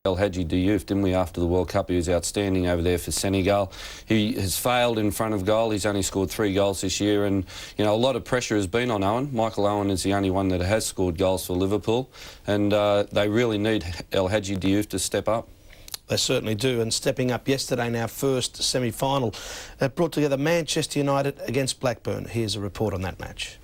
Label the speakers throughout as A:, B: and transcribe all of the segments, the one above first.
A: El Hadji Diouf, didn't we, after the World Cup? He was outstanding over there for Senegal. He has failed in front of goal. He's only scored 3 goals this year, and you know, a lot of pressure has been on Owen. Michael Owen is the only one that has scored goals for Liverpool, and they really need El Hadji Diouf to step up.
B: They certainly do, and stepping up yesterday in our first semi-final, that brought together Manchester United against Blackburn. Here's a report on that match.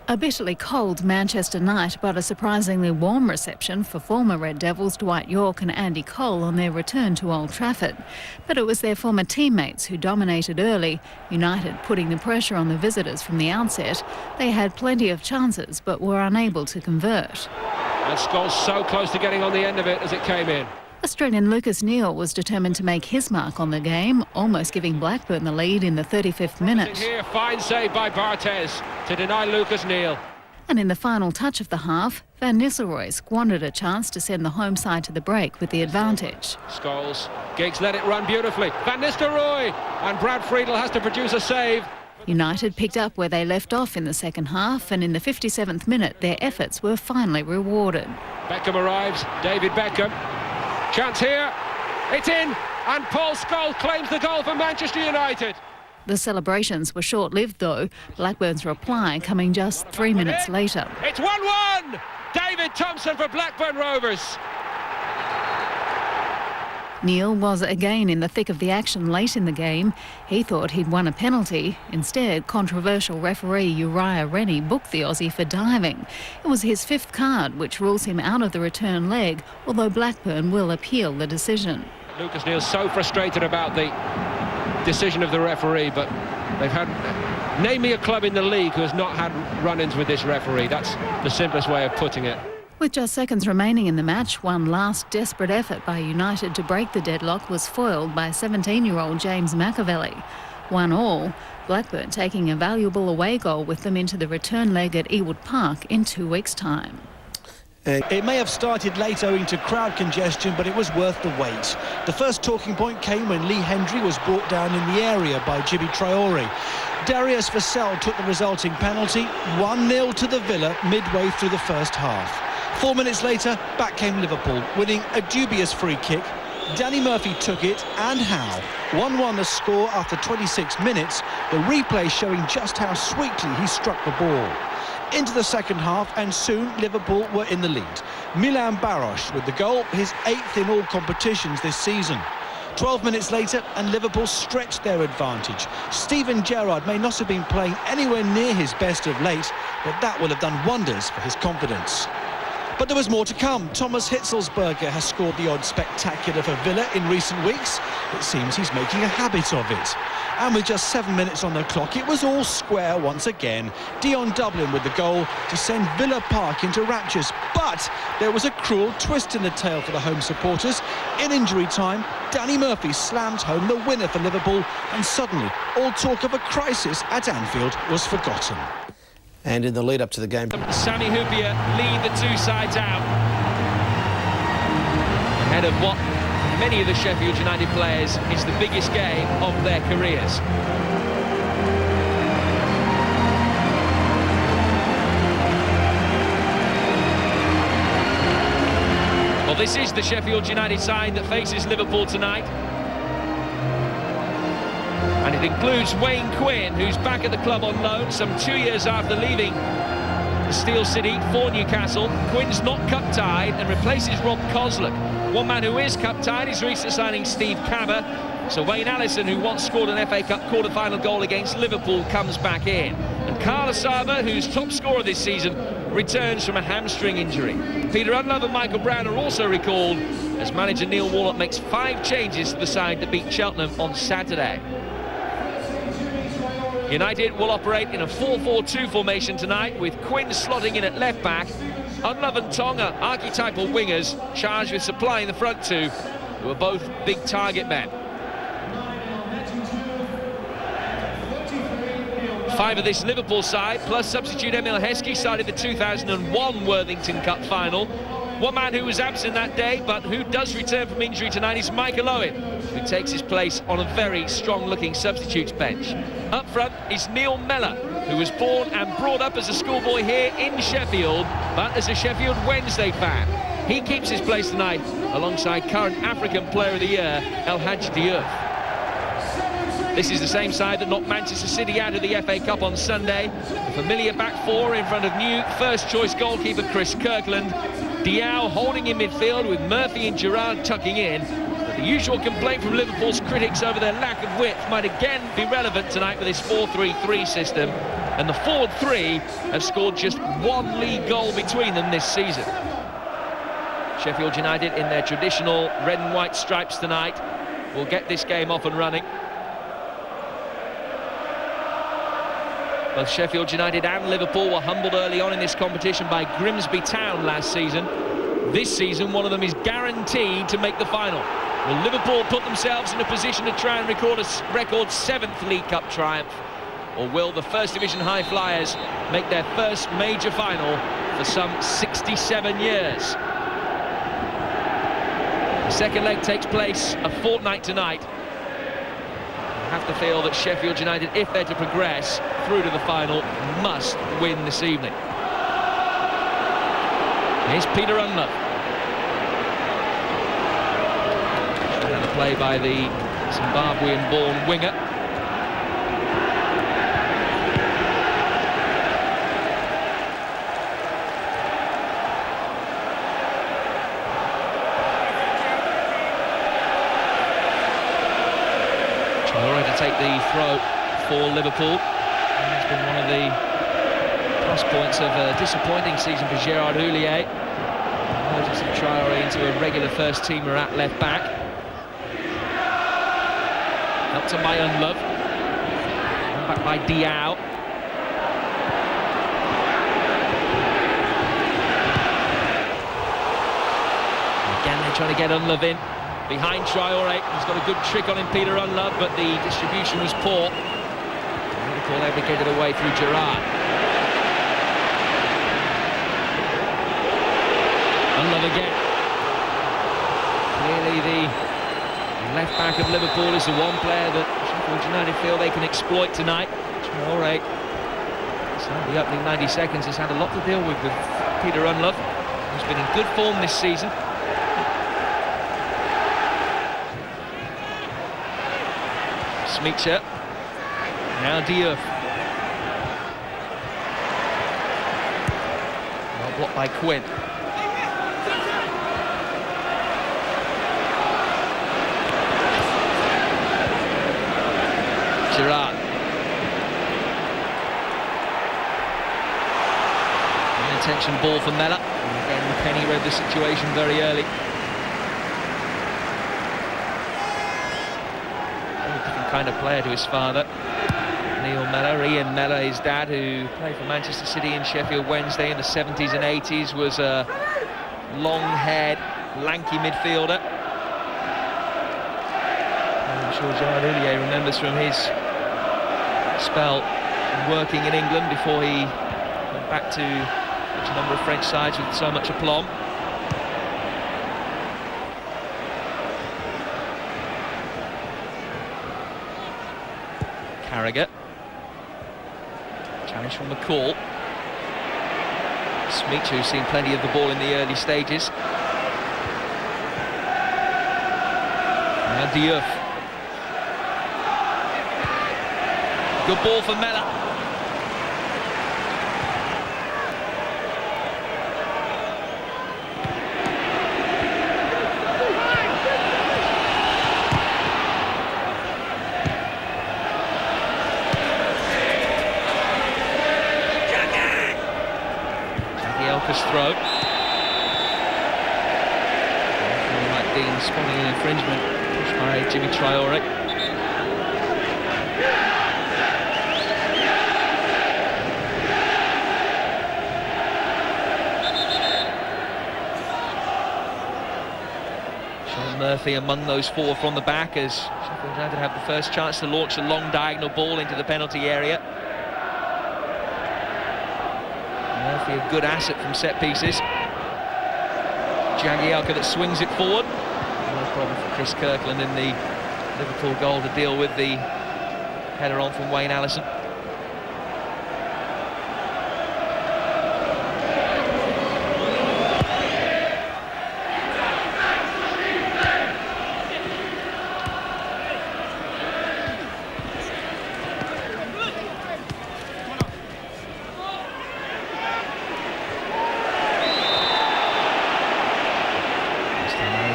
C: A bitterly cold Manchester night, but a surprisingly warm reception for former Red Devils Dwight Yorke and Andy Cole on their return to Old Trafford. But it was their former teammates who dominated early, United putting the pressure on the visitors from the outset. They had plenty of chances, but were unable to convert.
D: And Scholes so close to getting on the end of it as it came in.
C: Australian Lucas Neal was determined to make his mark on the game, almost giving Blackburn the lead in the 35th minute.
D: Here, fine save by Barthez to deny Lucas Neal.
C: And in the final touch of the half, Van Nistelrooy squandered a chance to send the home side to the break with the advantage.
D: Scholes, Giggs let it run beautifully. Van Nistelrooy, and Brad Friedel has to produce a save.
C: United picked up where they left off in the second half, and in the 57th minute their efforts were finally rewarded.
D: Beckham arrives, David Beckham. Chance here, it's in, and Paul Scholes claims the goal for Manchester United.
C: The celebrations were short-lived though, Blackburn's reply coming just 3 minutes later.
D: It's 1-1! David Thompson for Blackburn Rovers.
C: Neal was again in the thick of the action late in the game. He thought he'd won a penalty. Instead, controversial referee Uriah Rennie booked the Aussie for diving. It was his 5th card, which rules him out of the return leg, although Blackburn will appeal the decision.
D: Lucas Neal's so frustrated about the decision of the referee, but they've had... Name me a club in the league who has not had run-ins with this referee. That's the simplest way of putting it.
C: With just seconds remaining in the match, one last desperate effort by United to break the deadlock was foiled by 17-year-old James McAveley. 1-1, Blackburn taking a valuable away goal with them into the return leg at Ewood Park in 2 weeks' time.
E: It may have started late owing to crowd congestion, but it was worth the wait. The first talking point came when Lee Hendry was brought down in the area by Djiby Traoré. Darius Vassell took the resulting penalty, 1-0 to the Villa midway through the first half. 4 minutes later, back came Liverpool, winning a dubious free kick. Danny Murphy took it, and how. 1-1 the score after 26 minutes, the replay showing just how sweetly he struck the ball. Into the second half, and soon Liverpool were in the lead. Milan Baros with the goal, his 8th in all competitions this season. 12 minutes later, and Liverpool stretched their advantage. Steven Gerrard may not have been playing anywhere near his best of late, but that will have done wonders for his confidence. But there was more to come. Thomas Hitzelsberger has scored the odd spectacular for Villa in recent weeks. It seems he's making a habit of it. And with just 7 minutes on the clock, it was all square once again. Dion Dublin with the goal to send Villa Park into raptures. But there was a cruel twist in the tale for the home supporters. In injury time, Danny Murphy slammed home the winner for Liverpool, and suddenly all talk of a crisis at Anfield was forgotten.
B: And in the lead-up to the game,
D: Sami Hyypiä lead the two sides out. Ahead of what many of the Sheffield United players is the biggest game of their careers. Well, this is the Sheffield United side that faces Liverpool tonight. And it includes Wayne Quinn, who's back at the club on loan some 2 years after leaving the Steel City for Newcastle. Quinn's not cup-tied and replaces Rob Kozluk. One man who is cup-tied is recent signing Steve Cabba. So Wayne Allison, who once scored an FA Cup quarter-final goal against Liverpool, comes back in. And Carl Asaba, who's top scorer this season, returns from a hamstring injury. Peter Unlove and Michael Brown are also recalled as manager Neil Warnock makes 5 changes to the side to beat Cheltenham on Saturday. United will operate in a 4-4-2 formation tonight, with Quinn slotting in at left-back. Unlove and Tonga, archetypal wingers, charged with supplying the front two, who are both big target men. 5 of this Liverpool side, plus substitute Emil Heskey, started the 2001 Worthington Cup final. One man who was absent that day, but who does return from injury tonight, is Michael Owen, who takes his place on a very strong-looking substitutes bench. Up front is Neil Mellor, who was born and brought up as a schoolboy here in Sheffield, but as a Sheffield Wednesday fan. He keeps his place tonight alongside current African Player of the Year, El Hadji Diouf. This is the same side that knocked Manchester City out of the FA Cup on Sunday. A familiar back four in front of new first-choice goalkeeper Chris Kirkland. Diao holding in midfield with Murphy and Gerrard tucking in. But the usual complaint from Liverpool's critics over their lack of width might again be relevant tonight with this 4-3-3 system. And the forward three have scored just one league goal between them this season. Sheffield United in their traditional red and white stripes tonight will get this game off and running. Both Sheffield United and Liverpool were humbled early on in this competition by Grimsby Town last season. This season, one of them is guaranteed to make the final. Will Liverpool put themselves in a position to try and record a record 7th League Cup triumph? Or will the First Division High Flyers make their first major final for some 67 years? The second leg takes place a fortnight tonight. I have to feel that Sheffield United, if they're to progress through to the final, must win this evening. Here's Peter Unlove. Another play by the Zimbabwean-born winger. Take the throw for Liverpool. It's been one of the plus points of a disappointing season for Gerard Houllier. Emergence of Traoré into a regular first teamer at left back. Helped on by Unlove. Back by Diao. Again, they're trying to get Unlove in. Behind Traoré, he's got a good trick on him, Peter Unlove, but the distribution was poor. Liverpool able to get it away through Gerrard. Unlove again. Clearly the left back of Liverpool is the one player that Sheffield United feel they can exploit tonight. Traoré, so the opening 90 seconds, has had a lot to deal with Peter Unlove, who's been in good form this season. Smeacher, now Diouf. Well blocked by Quinn. Gerrard. An intention ball for Mella. And again, Kenny read the situation very early. Kind of player to his father, Neil Mella. Ian Mella, his dad, who played for Manchester City and Sheffield Wednesday in the 70s and 80s, was a long-haired, lanky midfielder. I'm sure Gerard Houllier remembers from his spell working in England before he went back to a number of French sides with so much aplomb. Carragher. Challenge from McCall. Smeacher, who's seen plenty of the ball in the early stages. Now Diouf. Good ball for Mella. Throw. Like Dean spotting an infringement pushed by Jimmy Traoré. Sean Murphy among those four from the back as Sheffield United have the first chance to launch a long diagonal ball into the penalty area. Murphy, a good asset from set pieces. Jagielka that swings it forward. No problem for Chris Kirkland in the Liverpool goal to deal with the header on from Wayne Allison.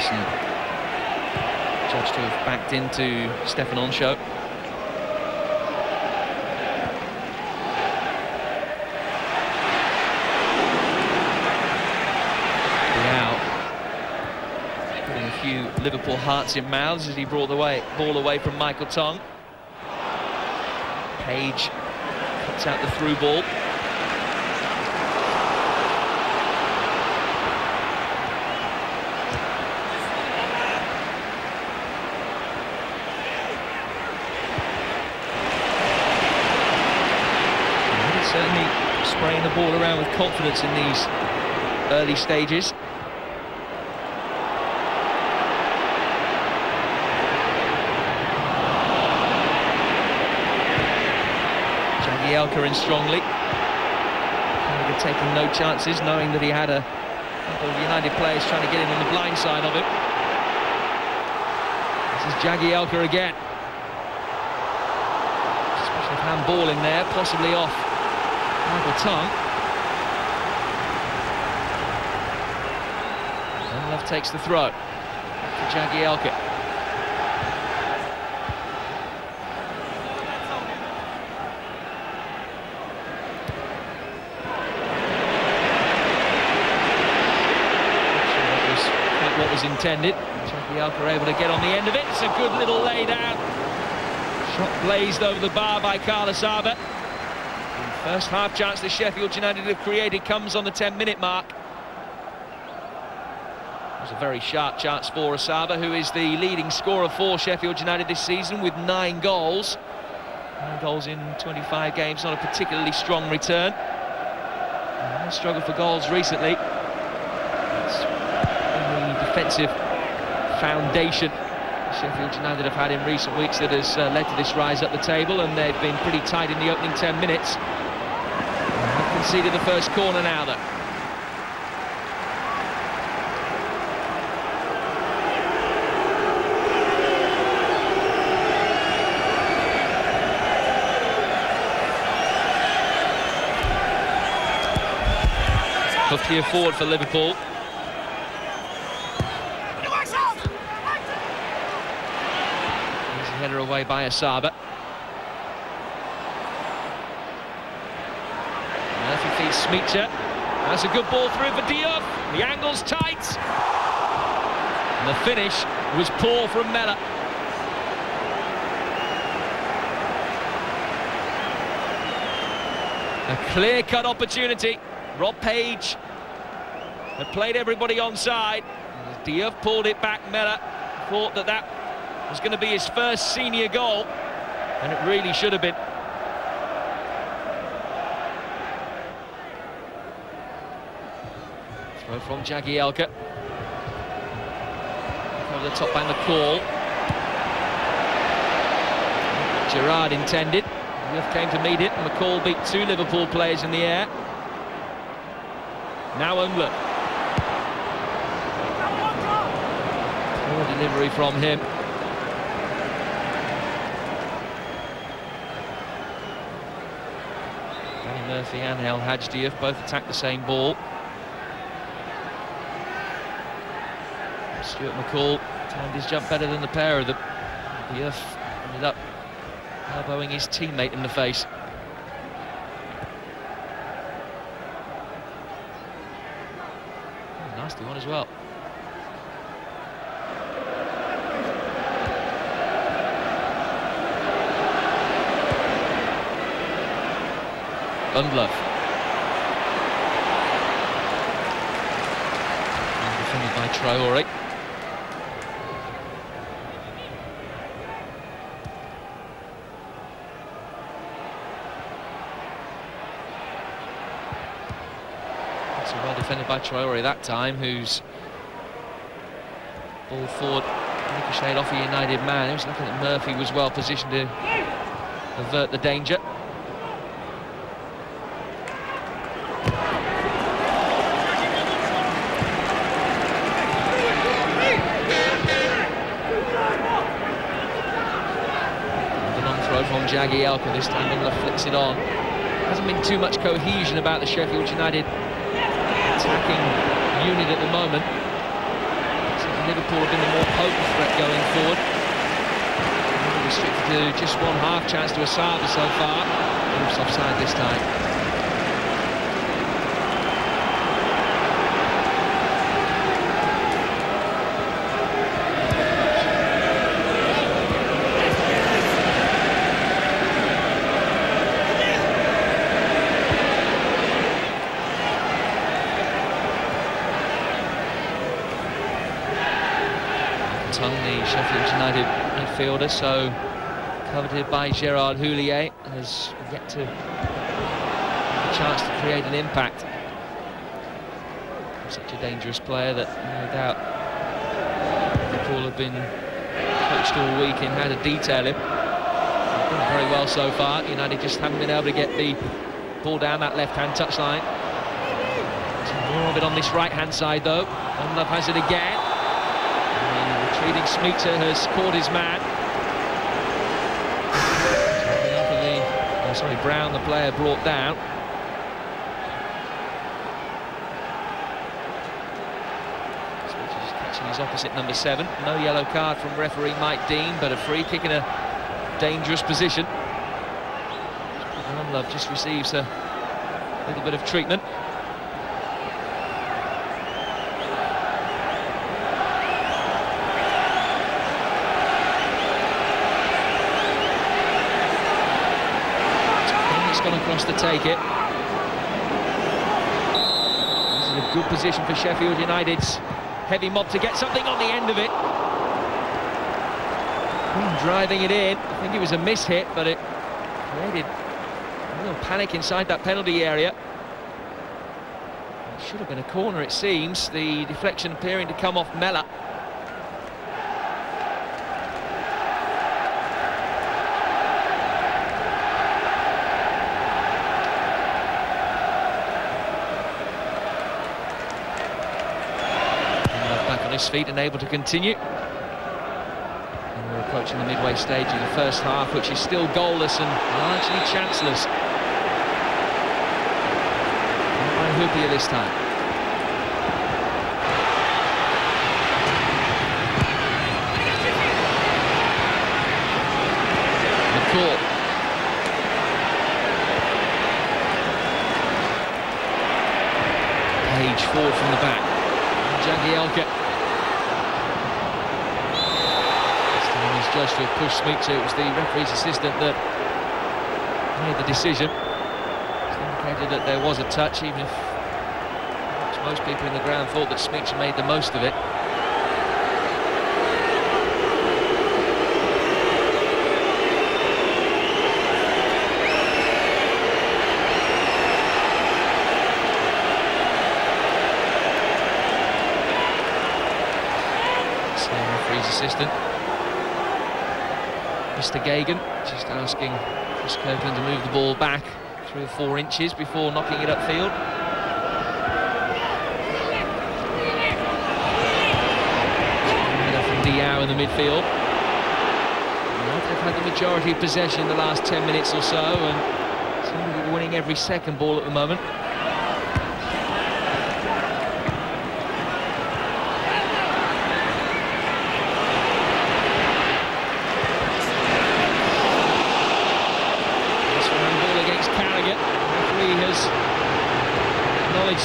D: Allison judged to have backed into Stefan Onsho. Putting a few Liverpool hearts in mouths as he brought the ball away from Michael Tong. Page cuts out the through ball. Certainly spraying the ball around with confidence in these early stages. Jagielka in strongly. Gallagher taking no chances, knowing that he had a couple of United players trying to get in on the blind side of him. This is Jagielka again. Special handball in there, possibly off Michael Tong. And Love takes the throw. Back to Jagielka. What was intended. Jagielka able to get on the end of it. It's a good little lay down. Shot blazed over the bar by Carlos Arbor. The first half chance that Sheffield United have created comes on the 10-minute mark. It was a very sharp chance for Asaba, who is the leading scorer for Sheffield United this season with 9 goals. 9 goals in 25 games, not a particularly strong return. Struggled for goals recently. Defensive foundation Sheffield United have had in recent weeks that has led to this rise up the table, and they've been pretty tight in the opening 10 minutes. They've conceded the first corner now, though. Hooked here forward for Liverpool. Header away by Asaba. Murphy feeds Smeacher. That's a good ball through for Diop. The angle's tight. And the finish was poor from Mella. A clear-cut opportunity. Rob Page had played everybody onside. Diop pulled it back. Mella thought that was going to be his first senior goal, and it really should have been. Throw from Jagielka. Over the top by McCall. Gerrard intended. Youth came to meet it, and McCall beat 2 Liverpool players in the air. Now Ungler. Poor delivery from him. Murphy and El Hadji both attacked the same ball. Stuart McCall timed his jump better than the pair of them. Diouf ended up elbowing his teammate in the face. Nasty one as well. Undlove. Defended by Traore. That's well defended by Traore that time, who's ball forward, ricocheted off a United man. He was looking at Murphy, was well positioned to avert the danger. From Jagielka, this time Miller flicks it on. Hasn't been too much cohesion about the Sheffield United attacking unit at the moment. Liverpool have been the more potent threat going forward. Restricted to just one half chance to Asaba so far. Oops, offside this time. The Sheffield United midfielder, so coveted by Gerard Houllier, has yet to have a chance to create an impact. Such a dangerous player that no doubt Liverpool have been coached all week in how to detail him. He's done very well so far. United just haven't been able to get the ball down that left-hand touchline. More of it on this right-hand side though. Love has it again. Retreating Smeater has caught his man. Brown, the player, brought down. Smeater's catching his opposite, number 7. No yellow card from referee Mike Dean, but a free kick in a dangerous position. Love just receives a little bit of treatment. Gone across to take it. This is a good position for Sheffield United's heavy mob to get something on the end of it. Driving it in. I think it was a miss-hit, but it created a little panic inside that penalty area. It should have been a corner, it seems. The deflection appearing to come off Mella. Feet and able to continue. And we're approaching the midway stage of the first half, which is still goalless and largely chanceless. Not by Hoopier this time. McCall. Page forward from the back. Jagielka. Judged to have pushed Smeater. It was the referee's assistant that made the decision. It's indicated that there was a touch, even if most people in the ground thought that Smeater made the most of it. Same referee's assistant. Mr. Gagan just asking Chris Copeland to move the ball back 3 or 4 inches before knocking it upfield. From Diao in the midfield. They've had the majority of possession in the last 10 minutes or so and seem to be winning every second ball at the moment.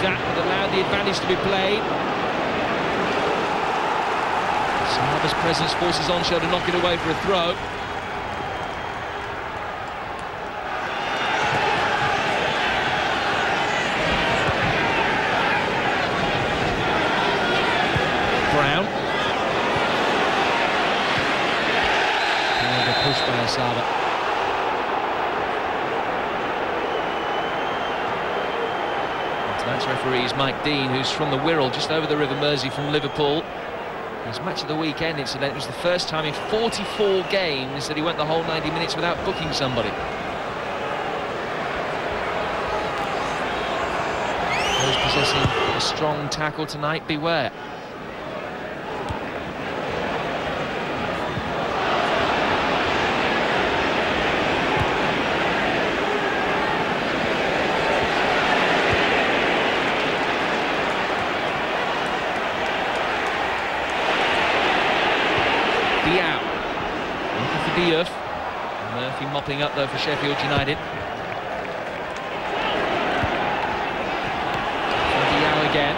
D: That but allowed the advantage to be played. Saba's presence forces Onshow to knock it away for a throw. Brown. And a push by Saba. Tonight's referee is Mike Dean, who's from the Wirral, just over the River Mersey from Liverpool. His match of the weekend, incidentally, was the first time in 44 games that he went the whole 90 minutes without booking somebody. Those possessing a strong tackle tonight, beware. Diouf. Murphy mopping up though for Sheffield United. Diao again.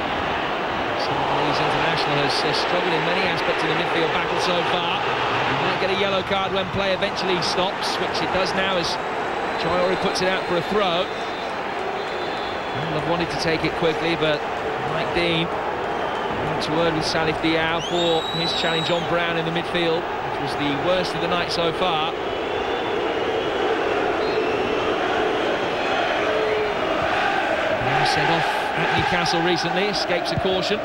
D: Senegalese international has struggled in many aspects of the midfield battle so far. He might get a yellow card when play eventually stops, which it does now as Traore puts it out for a throw. I've wanted to take it quickly, but Mike Dean went to word with Salif Diao for his challenge on Brown in the midfield, which was the worst of the night so far. Brown sent off at Newcastle recently, escapes a caution.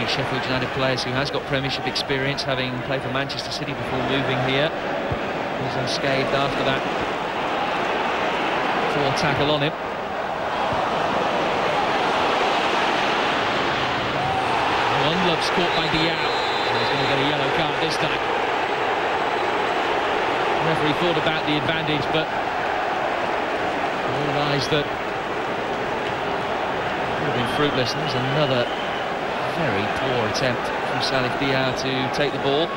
D: Sheffield United players who has got Premiership experience, having played for Manchester City before moving here. He was unscathed after that poor tackle on him. One love's caught by Diao. He's going to get a yellow card this time. The referee thought about the advantage, but realised that it would have been fruitless. There's another very poor attempt from Salif Diao to take the ball.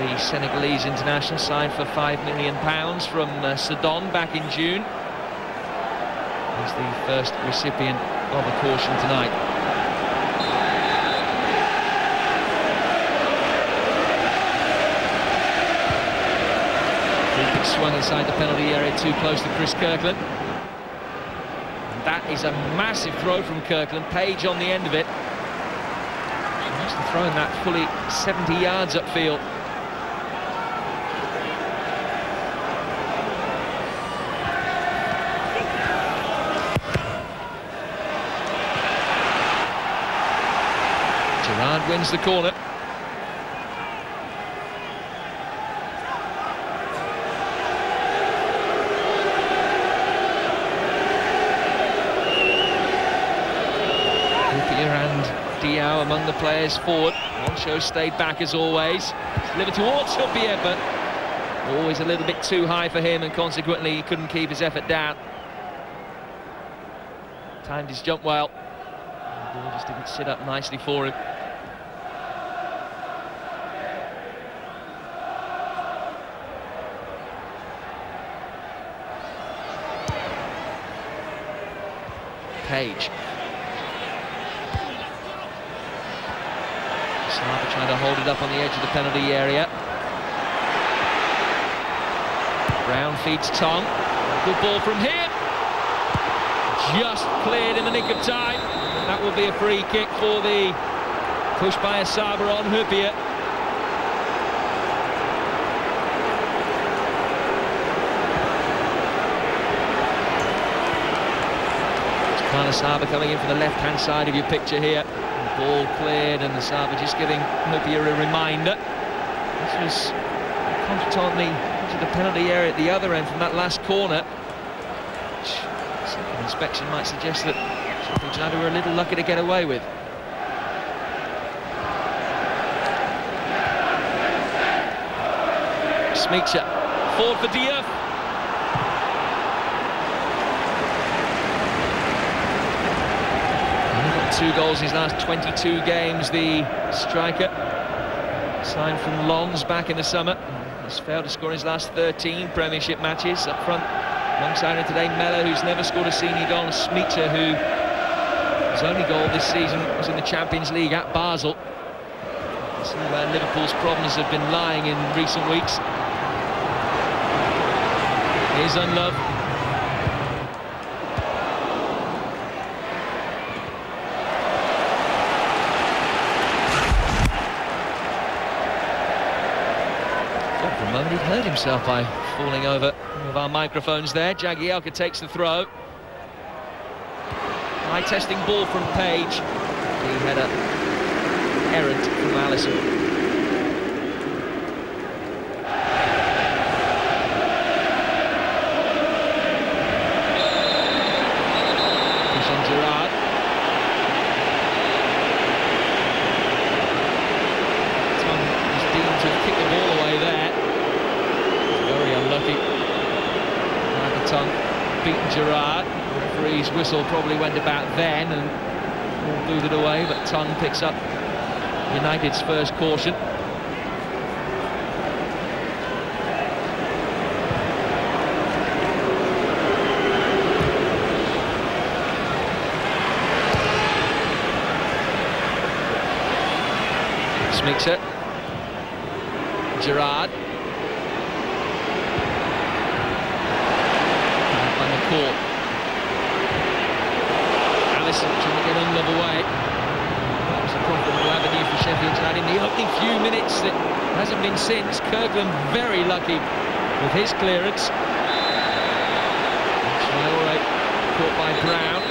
D: The Senegalese international signed for £5 million from Sudan back in June. He's the first recipient of a caution tonight. Free kick swung inside the penalty area, too close to Chris Kirkland. And that is a massive throw from Kirkland, Page on the end of it. Throwing that fully 70 yards upfield. Gerrard wins the corner. Diao among the players forward. Moncho stayed back as always. Delivered towards Huppier, but always a little bit too high for him, and consequently he couldn't keep his effort down. Timed his jump well. The ball just didn't sit up nicely for him. Page. Trying to hold it up on the edge of the penalty area. Brown feeds Tong. Good ball from him. Just cleared in the nick of time. That will be a free kick for the push by Asaba on Huppier. Asaba coming in from the left-hand side of your picture here. Ball cleared, and Asaba just giving Huppier a reminder. This was contently to the penalty area at the other end from that last corner. Second inspection might suggest that Sheffield United were a little lucky to get away with. Smeacher, forward for Diouf. 2 goals in his last 22 games, the striker. Signed from Lens back in the summer. Has failed to score in his last 13 Premiership matches. Up front, alongside him today, Mellor, who's never scored a senior goal, and Smeacher, who his only goal this season was in the Champions League at Basel. See where Liverpool's problems have been lying in recent weeks. Here's Unlove. He'd hurt himself by falling over one of our microphones there. Jagielka takes the throw. High testing ball from Page. The header errant from Allison. beaten Gerrard. The referee's whistle probably went about then and all booted away, but Tongue picks up United's first caution. Smeeks it. Gerrard. On the court. Allison trying to get Unlove away. That was a profitable avenue for Sheffield tonight in the opening few minutes. It hasn't been since. Kirkland very lucky with his clearance. Traore caught by Brown.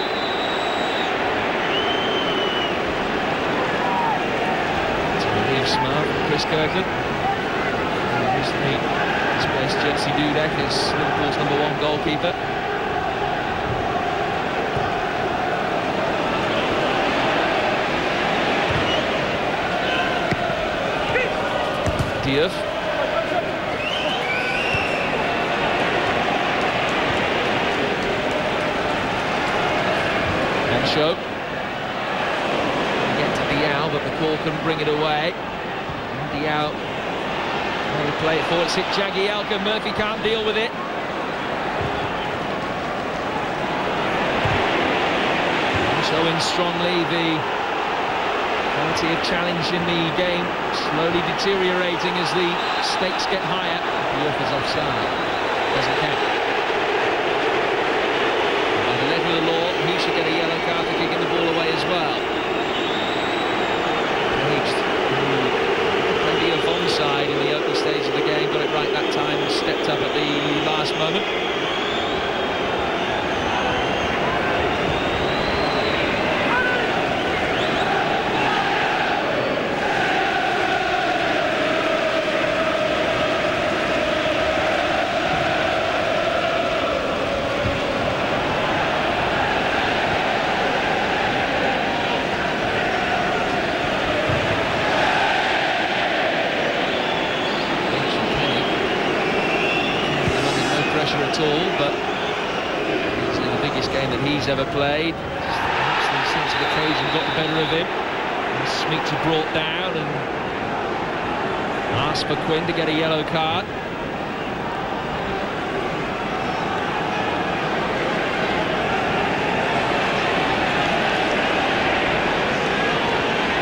D: Smart, Chris Kirkland. Recently displaced Jerzy Dudek as Liverpool's #1 goalkeeper. Diouf. Encho. Get to Diao, but the call couldn't bring it away. Diao will play it forward. It's hit Jagielka. Murphy can't deal with it. Showing strongly, the quality of challenge in the game slowly deteriorating as the stakes get higher. Diouf is offside. Doesn't count. By the letter of the law, he should get a yellow card for kicking the ball away as well. Plenty of onside in the opening stage of the game, got it right that time and stepped up at the last moment. At all, but it's the biggest game that he's ever played. The sense of occasion got the better of him. Smeeks are brought down and asked for Quinn to get a yellow card.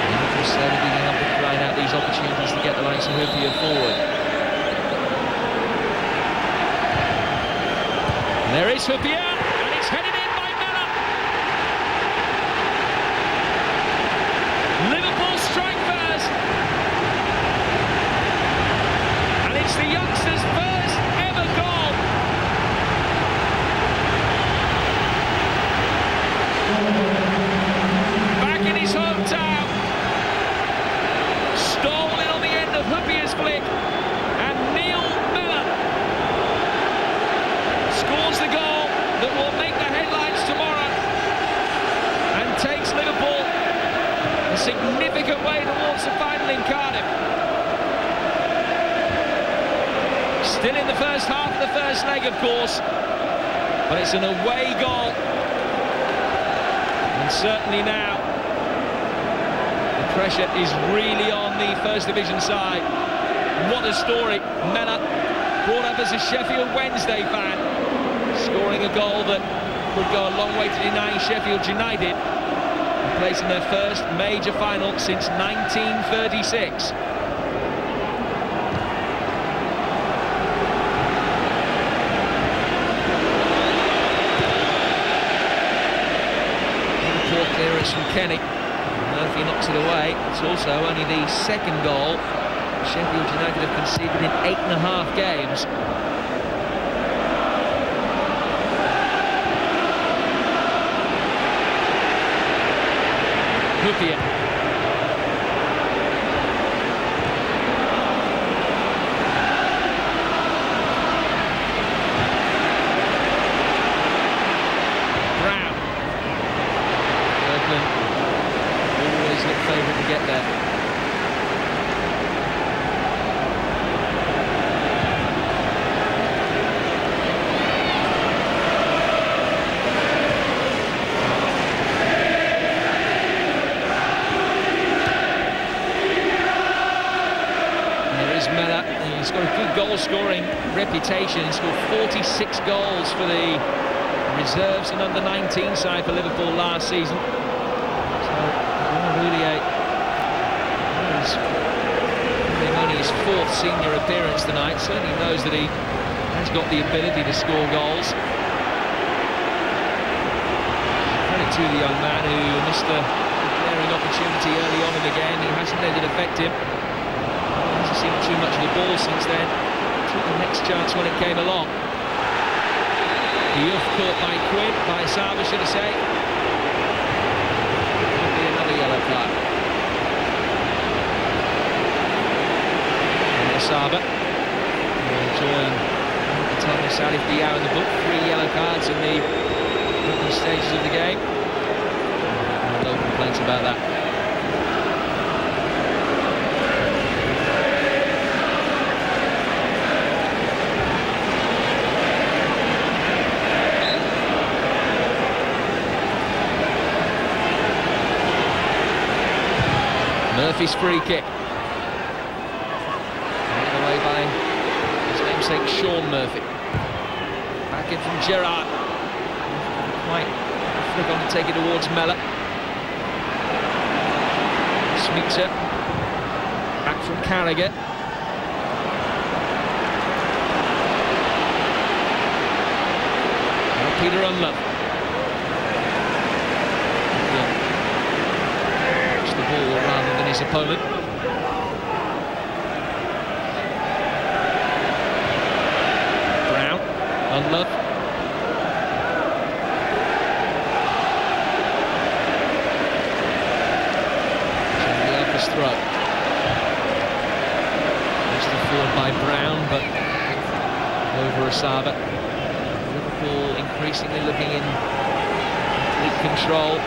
D: Liverpool slowly beginning up to grind out these opportunities to get the likes of Hyypiä forward. There is Hyypiä, and it's headed in by Mella. Liverpool strike first. And it's the youngster's first ever goal. Back in his hometown. Stolen on the end of Hyypiä's flick. And Neil Mella scores the goal that will make the headlines tomorrow and takes Liverpool a significant way towards the final in Cardiff. Still in the first half of the first leg, of course, but it's an away goal. And certainly now the pressure is really on the First Division side. What a story. Mella, brought up as a Sheffield Wednesday fan, scoring a goal that would go a long way to denying Sheffield United a place in their first major final since 1936. Poor clearance from Kenny. Murphy knocks it away. It's also only the second goal Sheffield United have conceded in 8.5 games. Hyypiä. Brown. Kirkland always looked favourite to get there. a good goal-scoring reputation. He scored 46 goals for the reserves and under-19 side for Liverpool last season. So, really only his 4th senior appearance tonight. Certainly knows that he has got the ability to score goals. Credit to the young man who missed a glaring opportunity early on in the game. He hasn't let it affect him. He hasn't seen too much of the ball since then. Took the next chance when it came along. Diouf caught by Quinn, by Saba, should I say. Could be another yellow card. And Saba will join Antonio Salif Diao in the book. 3 yellow cards in the opening stages of the game. No complaints about that. Murphy's free kick. Taken away by his namesake Sean Murphy. Back in from Gerrard. Quite flick on to take it towards Mellor. Smeets back from Carragher. Now Peter Unlove. The ball rather than his opponent. Brown, Unlove. Throw. Pushed forward by Brown, but over Asaba. Liverpool increasingly looking in complete control.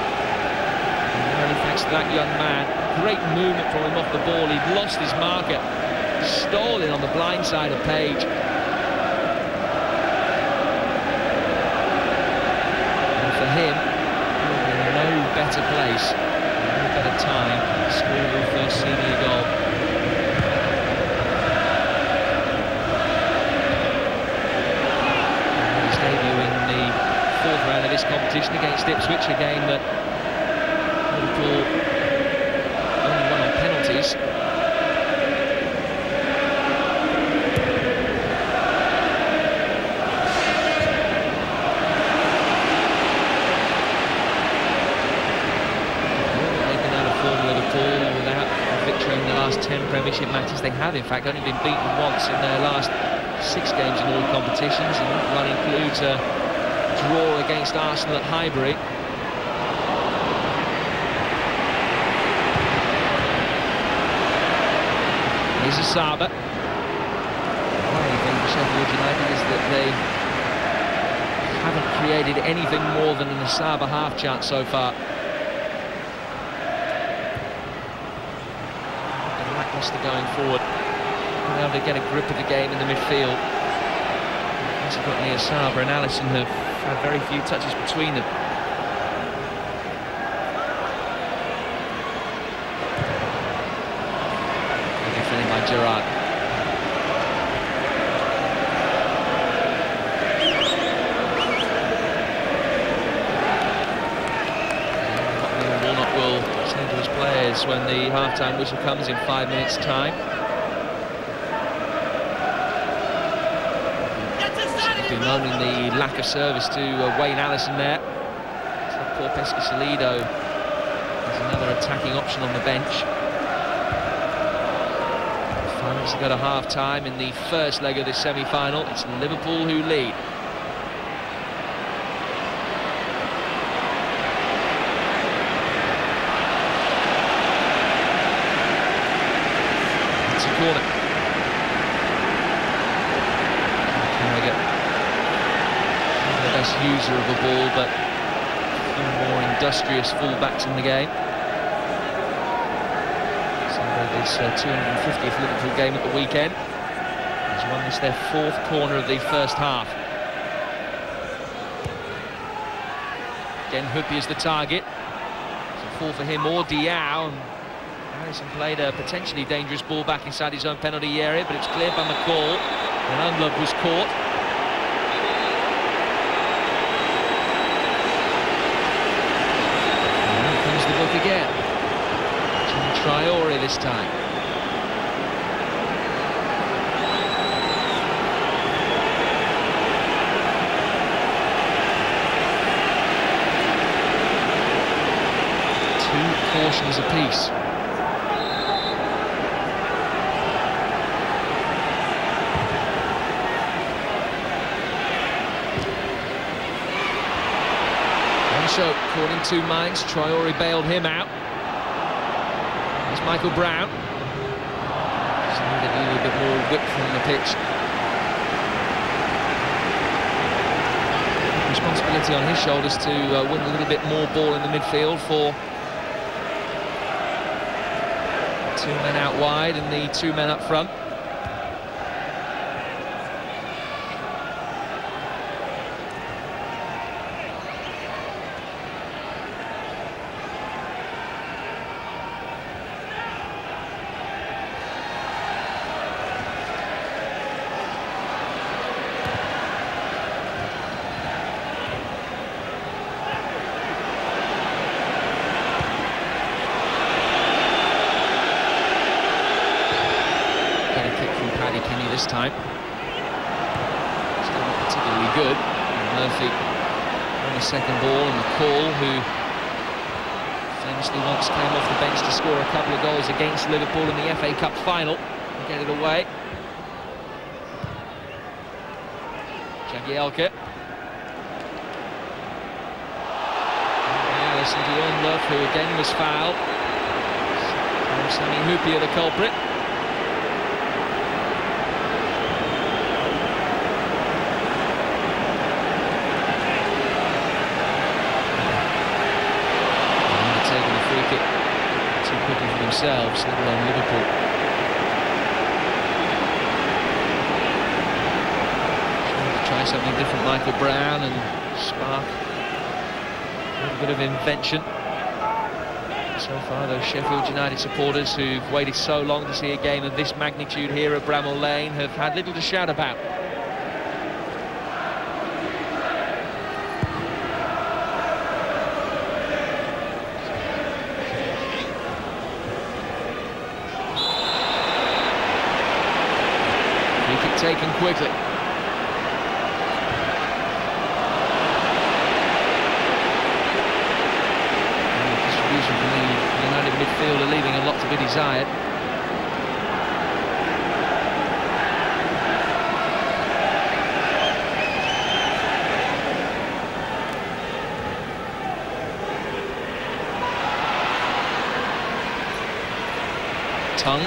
D: And thanks to that young man, great movement from him off the ball. He'd lost his marker, stole it on the blind side of Page. And for him, no better place, no better time to score your first senior goal. And he's debuting the 4th round of this competition against Ipswich, a game that Liverpool only won on penalties. Last 10 Premiership matches. They have in fact only been beaten once in their last 6 games in all competitions, and that run includes a draw against Arsenal at Highbury. Here's Asaba. One thing for Sheffield United is that they haven't created anything more than an Asaba half chance so far. Going forward, being able to get a grip of the game in the midfield. Consequently, Asaba and Alisson have had very few touches between them. Good defending by Gerrard. Players when the half-time whistle comes in 5 minutes' time. Bemoaning the lack of service to Wayne Allison there. So poor Pesky Salido is another attacking option on the bench. 5 minutes to go to half-time in the first leg of this semi-final. It's Liverpool who lead. Corner. Carragher, the best user of the ball, but more industrious full-backs in the game. So this 250th Liverpool game at the weekend has won this their 4th corner of the first half. Again, Huppi is the target. So 4 for him or Diao. Harrison played a potentially dangerous ball back inside his own penalty area, but it's cleared by McCall, and Unlove was caught. And out comes the book again. Traore this time. Two cautions apiece. Rancho caught in two minds. Traore bailed him out. Here's Michael Brown. Just needed a little bit more whip from the pitch. Responsibility on his shoulders to win a little bit more ball in the midfield for two men out wide and the two men up front. This time. Still not particularly good. And Murphy on the second ball, and McCall, who famously once came off the bench to score a couple of goals against Liverpool in the FA Cup final and get it away. Jagielka. Allison to Unlove, who again was fouled. Sami Hyypiä the culprit. Themselves, let alone Liverpool. Trying to try something different, Michael Brown, and spark a little bit of invention. So far, those Sheffield United supporters who've waited so long to see a game of this magnitude here at Bramall Lane have had little to shout about. Taken quickly. And the distribution from the United midfielder leaving a lot to be desired. Tongue.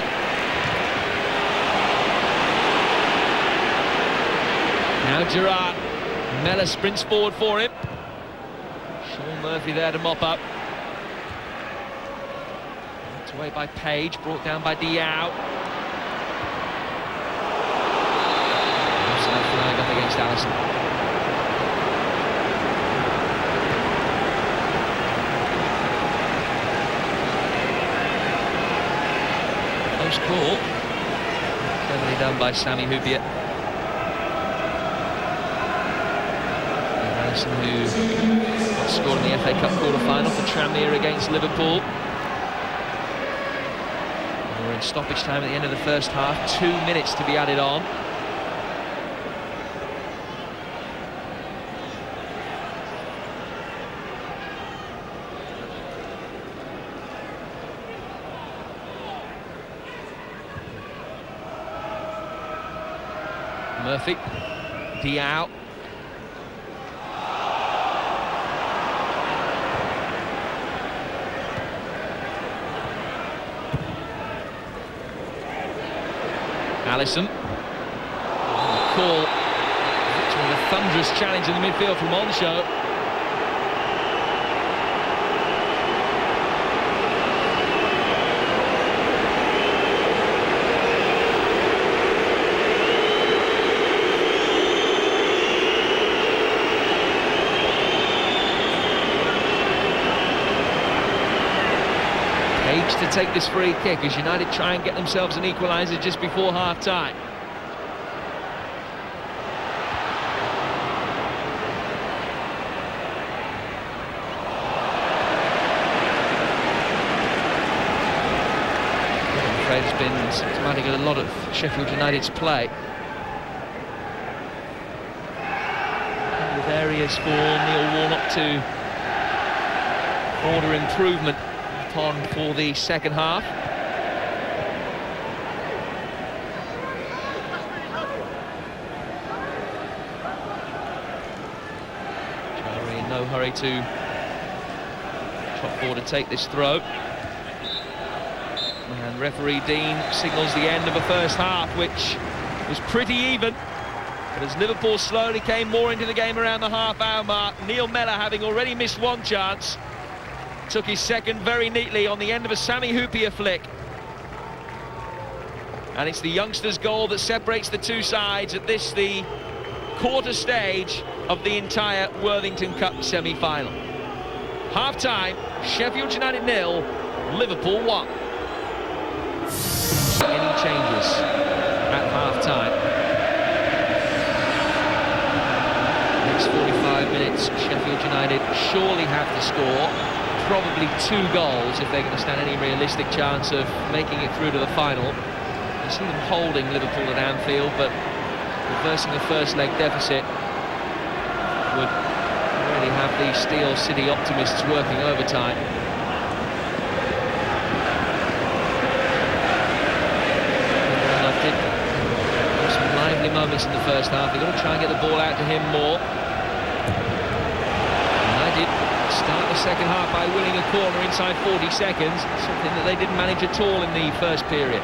D: Now Gerrard. Mellor sprints forward for him. Sean Murphy there to mop up. Knocked away by Page, brought down by Diao. Offside flag up against Allison. Close call. Cleverly done by Sami Hyypiä. Who scored in the FA Cup quarter-final for Tranmere against Liverpool. We're in stoppage time at the end of the first half. 2 minutes to be added on. Murphy. Diao. Allison. Call. Victor with a thunderous challenge in the midfield from Onsho. Page to take this free kick as United try and get themselves an equaliser just before half-time. Has been symptomatic of a lot of Sheffield United's play. With areas for Neil Warnock to order improvement upon for the second half. Traore in no hurry to trot forward and take this throw. And referee Dean signals the end of a first half which was pretty even, but as Liverpool slowly came more into the game around the half-hour mark, Neil Mellor, having already missed one chance, took his second very neatly on the end of a Sami Hyypiä flick. And it's the youngster's goal that separates the two sides at this, the quarter stage of the entire Worthington Cup semi-final. Half-time, Sheffield United 0, Liverpool 1. Any changes at half-time? Next 45 minutes, Sheffield United surely have to score probably 2 goals if they're going to stand any realistic chance of making it through to the final. You see them holding Liverpool at Anfield, but reversing a first leg deficit would really have the Steel City optimists working overtime. Moments in the first half. They've got to try and get the ball out to him more. United start the second half by winning a corner inside 40 seconds, something that they didn't manage at all in the first period.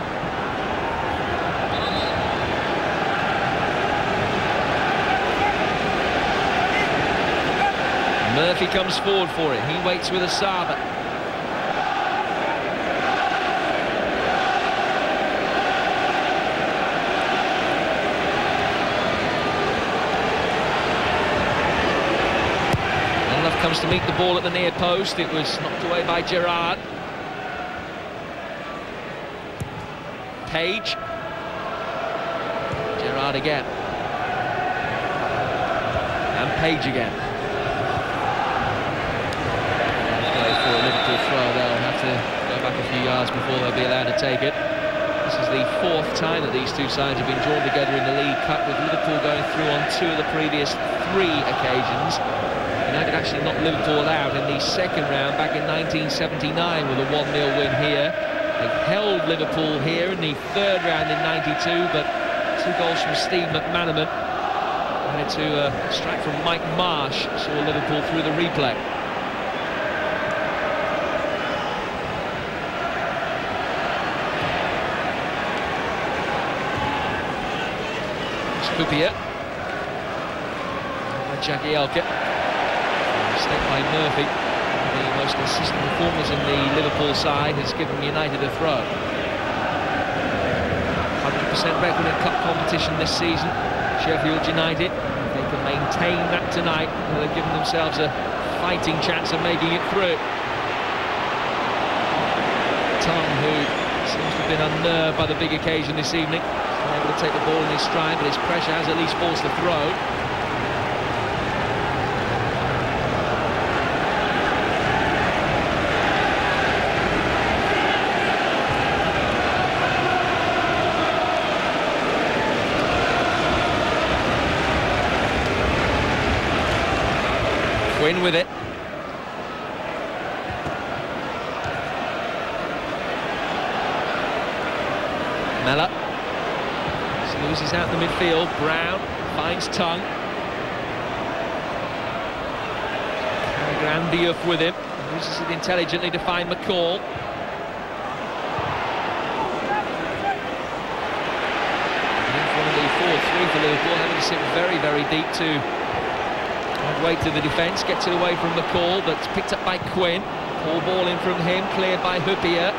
D: Murphy comes forward for it. He waits with Asaba. Comes to meet the ball at the near post. It was knocked away by Gerrard. Page. Gerrard again. And Page again. Play for a Liverpool throw. They'll have to go back a few yards before they'll be allowed to take it. This is the 4th time that these two sides have been drawn together in the League Cup, with Liverpool going through on 2 of the previous 3 occasions. United actually knocked Liverpool out in the second round back in 1979 with a 1-0 win here. They held Liverpool here in the 3rd round in 92, but 2 goals from Steve McManaman had to strike from Mike Marsh, saw Liverpool through the replay. Hyypiä. Jagielka. Mistake by Murphy. The most consistent performers in the Liverpool side has given United a throw. 100% record in cup competition this season. Sheffield United, if they can maintain that tonight, they've given themselves a fighting chance of making it through. Tom, who seems to have been unnerved by the big occasion this evening, able to take the ball in his stride, but his pressure has at least forced the throw. Quinn with it. Mellor loses out the midfield. Brown finds Tongue. Diouf with him. Uses it intelligently to find McCall. One of the 4-3 for Liverpool, having to sit very, very deep to add weight to the defence. Gets it away from McCall, but it's picked up by Quinn. Ball in from him, cleared by Hyypiä.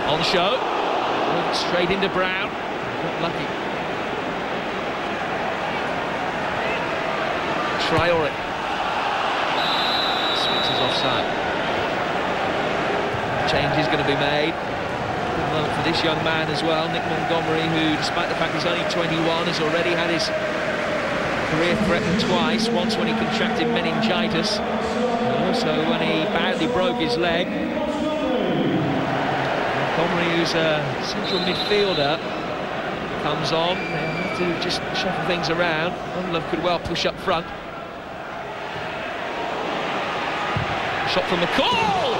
D: On show, straight into Brown, not lucky. Traore. is offside. Change is going to be made. Good moment for this young man as well, Nick Montgomery, who, despite the fact he's only 21, has already had his career threatened twice. Once when he contracted meningitis, and also when he badly broke his leg. Montgomery, who's a central midfielder, comes on. They have to just shuffle things around. Unlove could well push up front. Shot from McCall!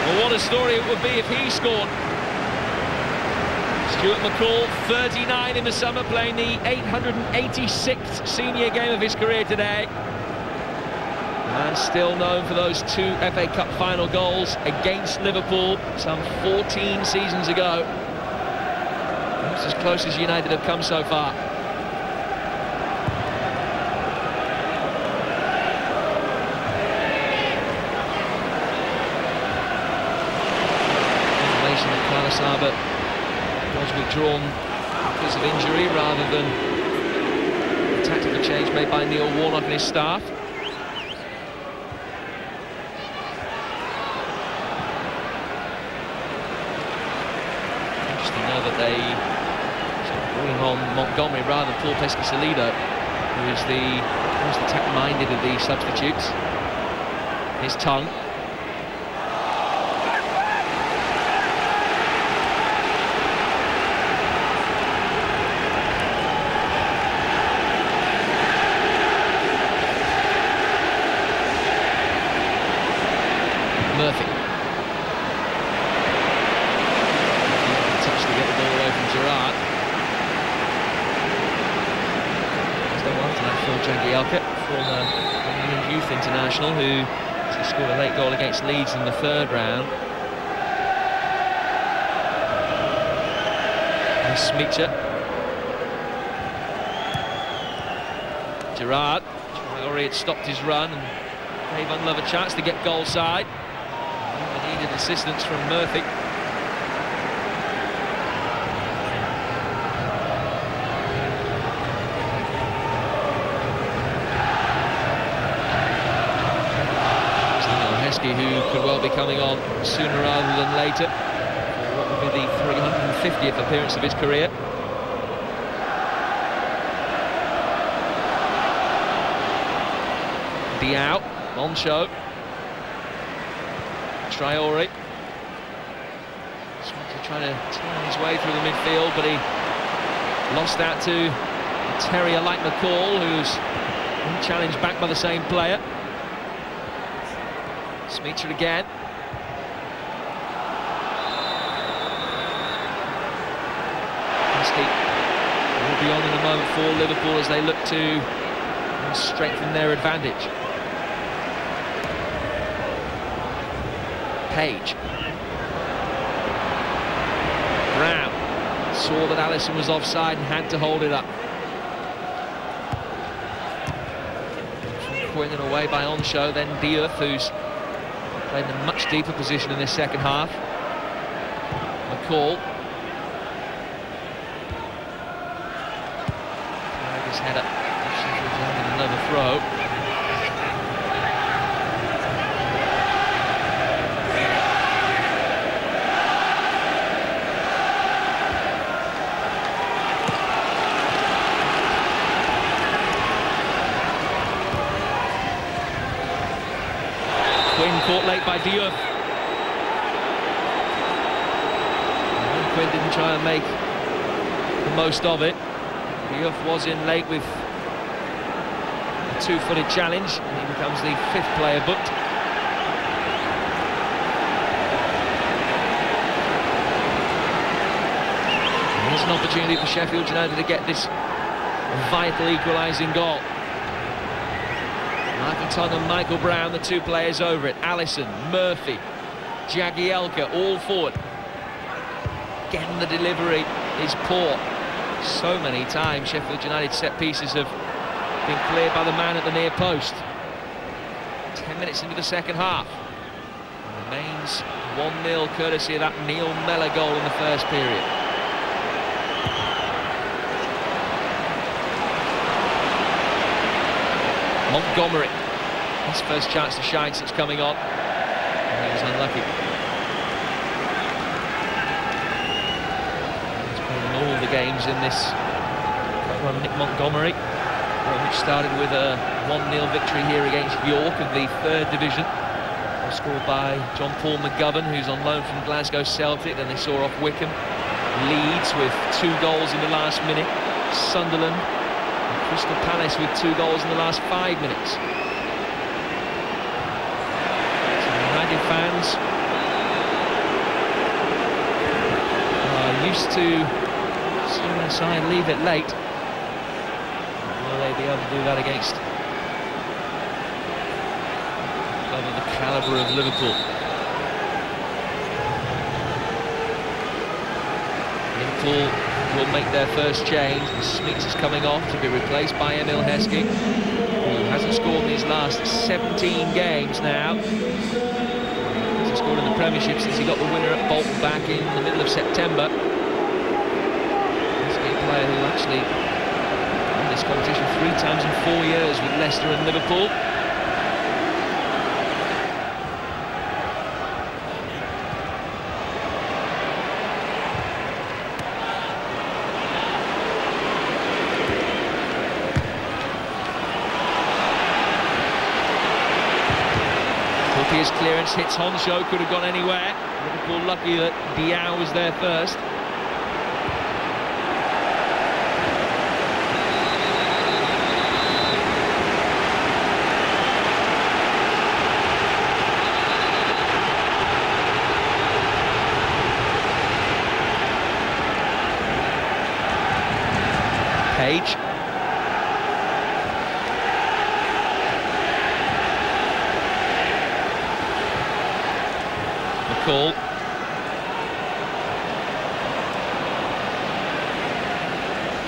D: Well, what a story it would be if he scored. Stuart McCall, 39 in the summer, playing the 886th senior game of his career today. And still known for those 2 FA Cup final goals against Liverpool some 14 seasons ago. That's as close as United have come so far. Information that Carlos Arbor was withdrawn because of injury rather than a tactical change made by Neil Warnock and his staff. Interesting now that they bring on Montgomery rather than Paul Pescasolido, who is the most attack-minded of the substitutes. His tongue. Murphy. Touch to get the ball away from Gerrard. There's no one to that Phil Jagielka, former England youth international, who scored a late goal against Leeds in the 3rd round. And Smeacher. Gerrard. Traore had stopped his run and gave Unlove a chance to get goal side. Needed assistance from Murphy. Heskey, who could well be coming on sooner rather than later. What would be the 350th appearance of his career. Diao, Moncho. Traore. Trying to turn his way through the midfield, but he lost out to a terrier like McCall, who's challenged back by the same player. Smeacher again. Heskey will be on in a moment for Liverpool as they look to strengthen their advantage. Page. Brown saw that Alisson was offside and had to hold it up. Quinn and away by Onshow, then Diouf, who's played in a much deeper position in this second half. McCall. His header. Another throw. Caught late by Diouf. Quinn didn't try and make the most of it. Diouf was in late with a 2-footed challenge, and he becomes the 5th player booked. And here's an opportunity for Sheffield United to get this vital equalising goal. Michael Tongue and Michael Brown, the 2 players over it. Alisson, Murphy, Jagielka, all forward. Again, the delivery is poor. So many times Sheffield United set pieces have been cleared by the man at the near post. 10 minutes into the second half. It remains 1-0 courtesy of that Neil Mellor goal in the first period. Montgomery. His first chance to shine since coming on. And he was unlucky. He's played in all the games in this from Nick Montgomery, which started with a 1-0 victory here against York of the 3rd Division. Scored by John Paul McGovern, who's on loan from Glasgow Celtic. Then they saw off Wycombe. Leeds with 2 goals in the last minute. Sunderland and Crystal Palace with 2 goals in the last 5 minutes. So United fans are used to seeing their side leave it late. Will they be able to do that against of the calibre of Liverpool? Liverpool will make their first change. Smeets is coming off to be replaced by Emil Heskey, who hasn't scored in his last 17 games now. He hasn't scored in the Premiership since he got the winner at Bolton back in the middle of September. Heskey, a player who actually won this competition 3 times in 4 years with Leicester and Liverpool. His clearance hits Honsho, could have gone anywhere. Liverpool lucky that Diao was there first. Page. Call.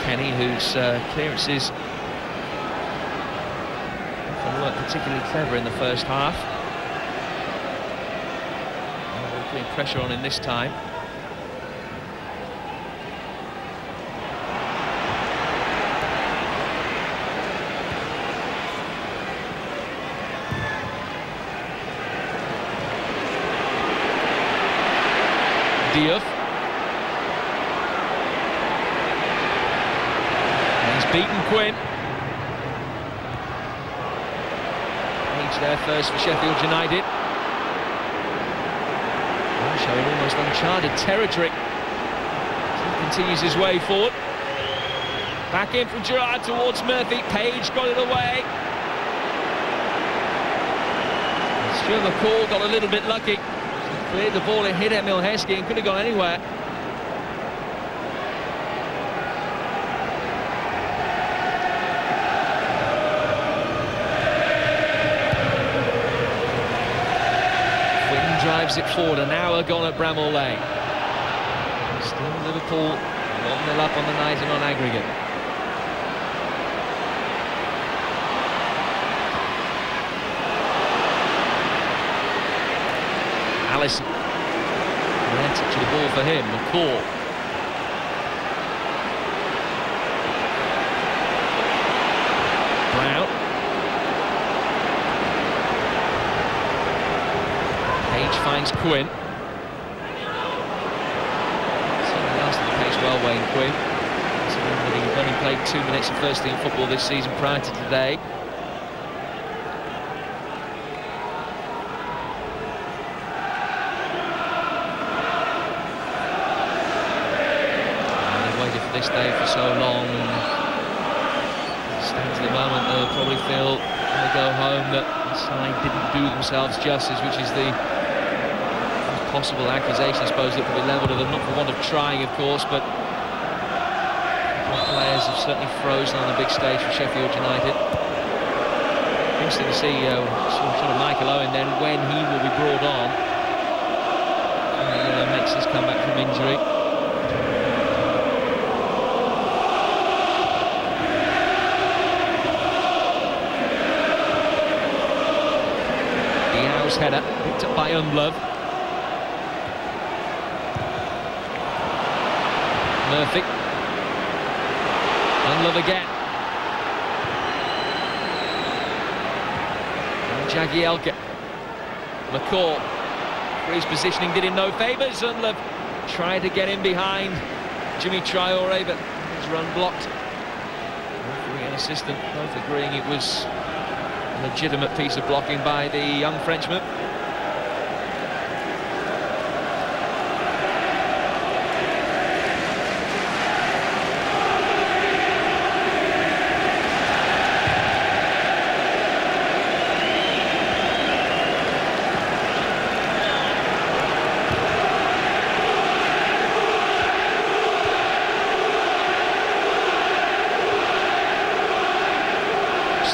D: Kenny, whose clearances weren't particularly clever in the first half. We're putting pressure on him this time. Diouf. And he's beaten Quinn. Page there first for Sheffield United. Showing almost uncharted territory. He continues his way forward. Back in from Gerrard towards Murphy. Page got it away. Stuart McCall got a little bit lucky. Cleared the ball, it hit Emil Heskey and could have gone anywhere. Quinn drives it forward, an hour gone at Bramall Lane. Still Liverpool 1-0 up on the night and on aggregate. Allison. Rare touch of the ball for him. McCall. Brown. Page finds Quinn. Certainly lasted the pace well, Wayne Quinn. Considering that he only played 2 minutes of first team football this season prior to today. This day for so long, and stands at the moment they'll probably feel when they go home that the side didn't do themselves justice, which is the possible accusation, I suppose, that could be levelled at them, not for want of trying, of course, but players have certainly frozen on the big stage for Sheffield United. Interesting to see sort of Michael Owen then when he will be brought on. He makes his comeback from injury. Header picked up by Unlove. Murphy. Unlove again. Jagielka. McCall. His positioning did him no favours. Unlove tried to get in behind Jimmy Traore, but his run blocked. Referee and assistant both agreeing it was a legitimate piece of blocking by the young Frenchman.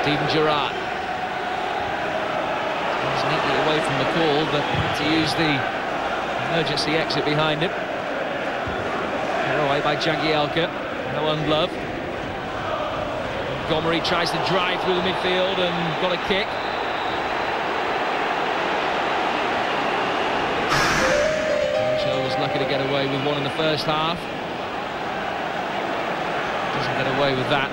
D: Steven Gerrard. He's neatly away from the call, but to use the emergency exit behind him. They're away by Jagielka. No Unlove. Montgomery tries to drive through the midfield and got a kick. Ancho was lucky to get away with one in the first half. Doesn't get away with that.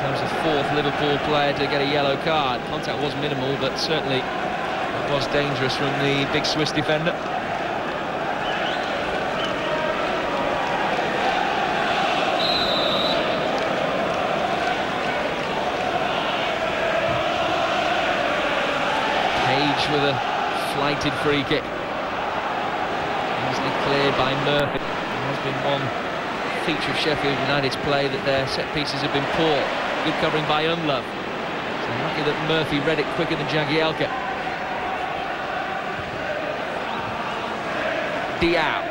D: Becomes the fourth Liverpool player to get a yellow card. Contact was minimal, but certainly it was dangerous from the big Swiss defender. Page with a flighted free kick. Easily cleared by Murphy. There has been one feature of Sheffield United's play that their set pieces have been poor. Good covering by Unlove. So lucky that Murphy read it quicker than Jagielka. Diao.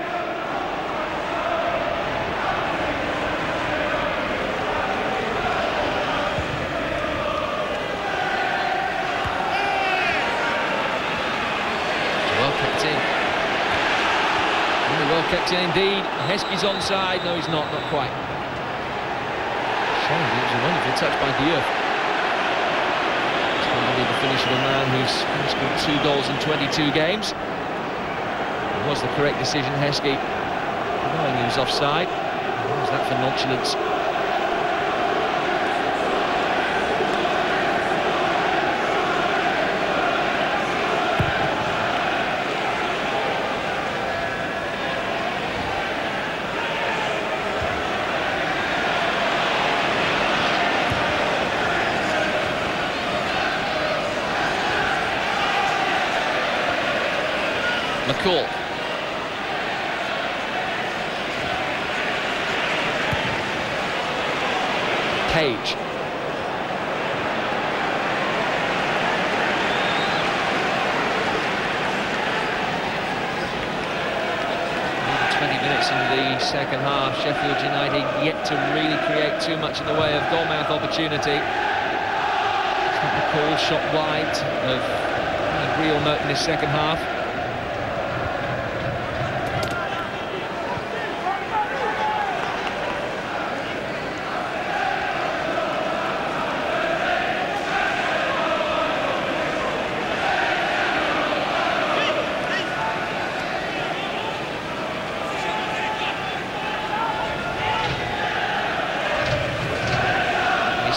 D: Well kept in. Really well kept in indeed. Heskey's onside. No, he's not quite. It was a wonderful touch by Diop. It's going to be the finish of a man who's scored 2 goals in 22 games. It was the correct decision, Heskey, knowing he was offside. What was that for nonchalance? McCall. Page. Minutes into the second half, Sheffield United yet to really create too much in the way of goalmouth opportunity. McCall shot wide of real note in his second half.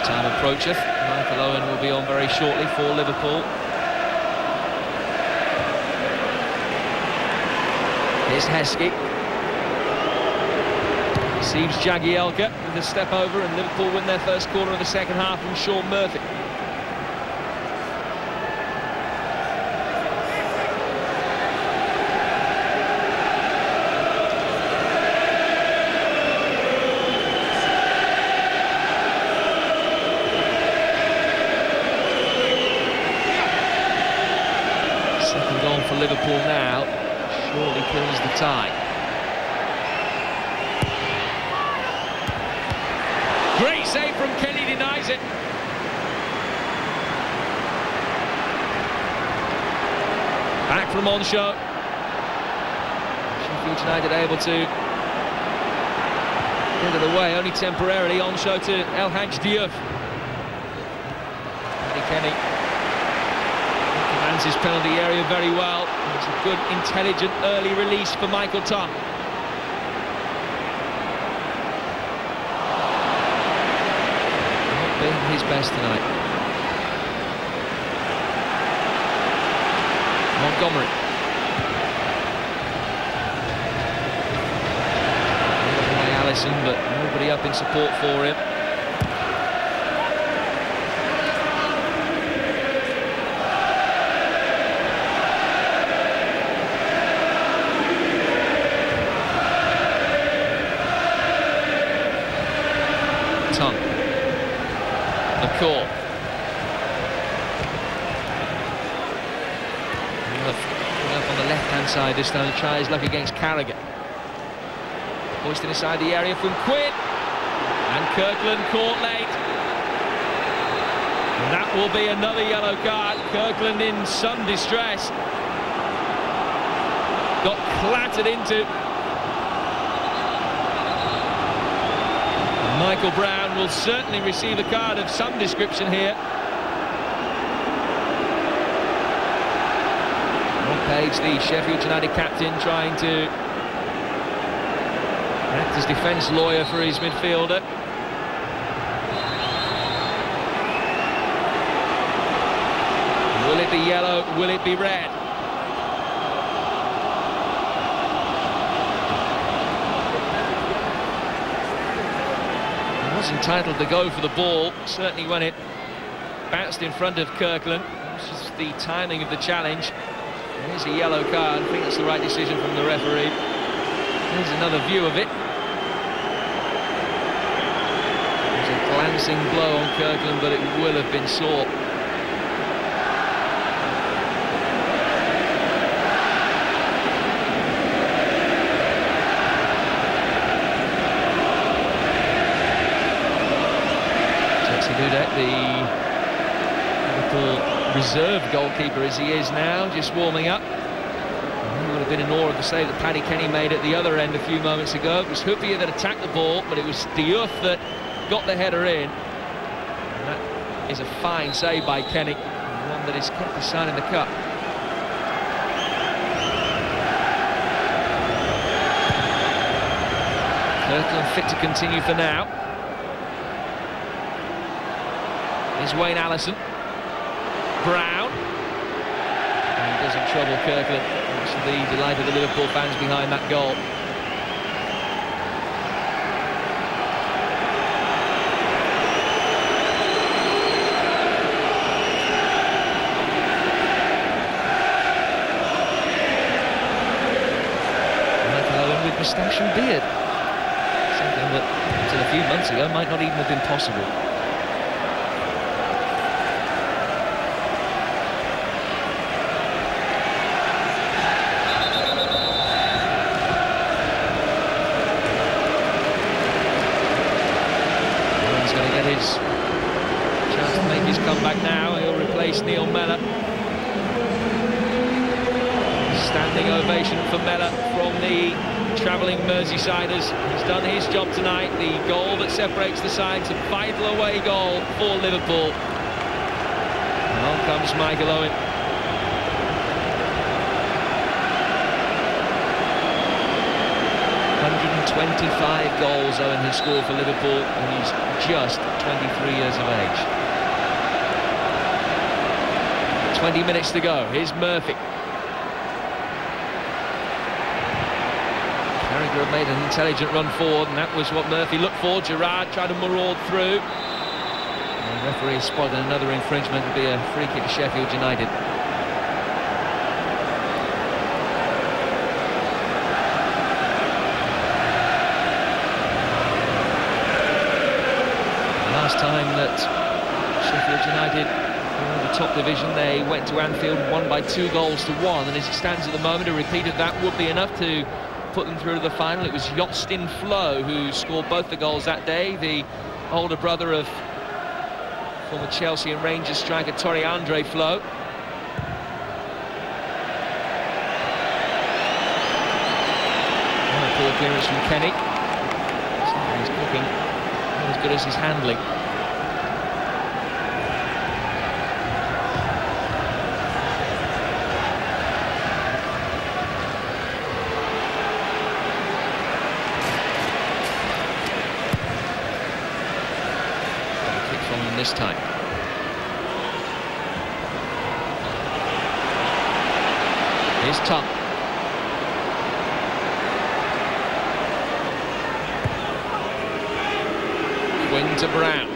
D: Time approacheth. Michael Owen will be on very shortly for Liverpool. Here's Heskey. Receives Jagielka with a step over, and Liverpool win their first quarter of the second half from Sean Murphy. For Liverpool now, surely kills the tie. Great save from Kenny, denies it. Back from Onshow. Sheffield United able to get it away, only temporarily. Onshow to El Hadj Diouf. Kenny commands his penalty area very well. It's a good, intelligent early release for Michael Tom. Not being his best tonight. Montgomery. Allison, but nobody up in support for him. Tongue. McCall. Up on the left-hand side this time to try his luck against Carragher. Hoisted inside the area from Quinn, and Kirkland caught late. And that will be another yellow card. Kirkland in some distress. Got clattered into. Michael Brown will certainly receive a card of some description here. On page, the Sheffield United captain trying to act as defence lawyer for his midfielder. Will it be yellow? Will it be red? He was entitled to go for the ball, certainly when it bounced in front of Kirkland. It's just the timing of the challenge. Here's a yellow card. I think that's the right decision from the referee. Here's another view of it. Glancing blow on Kirkland, but it will have been sought. Dudek, the Liverpool reserve goalkeeper as he is now, just warming up. He would have been in awe of the save that Paddy Kenny made at the other end a few moments ago. It was Huppier that attacked the ball, but it was Diouf that got the header in. And that is a fine save by Kenny, one that has kept his side in the cup. Kirkland fit to continue for now. Here's Wayne Allison. Brown. And he doesn't trouble Kirkland. Much to the delight of the Liverpool fans behind that goal. Moustache and beard. Something that, until a few months ago, might not even have been possible. He's going to get his chance to make his comeback now. He'll replace Neil Mellor. Standing ovation for Mellor from the travelling Merseysiders. He's done his job tonight. The goal that separates the sides, a vital away goal for Liverpool. On comes Michael Owen. .125 goals Owen has scored for Liverpool, and he's just 23 years of age. 20 minutes to go. Here's Murphy. Carragher made an intelligent run forward, and that was what Murphy looked for. Gerrard tried to maraud through. And the referee spotted another infringement. It'll be a free kick to Sheffield United. The last time that Sheffield United were in the top division, they went to Anfield and won by 2-1, and as it stands at the moment, a repeat of that would be enough to put them through to the final. It was Jostein Flo who scored both the goals that day, the older brother of former Chelsea and Rangers striker Torre Andre Flo. Oh, poor clearance from Kenny. He's cooking, not as good as his handling. This time. Here's Tom. Quinn to Brown.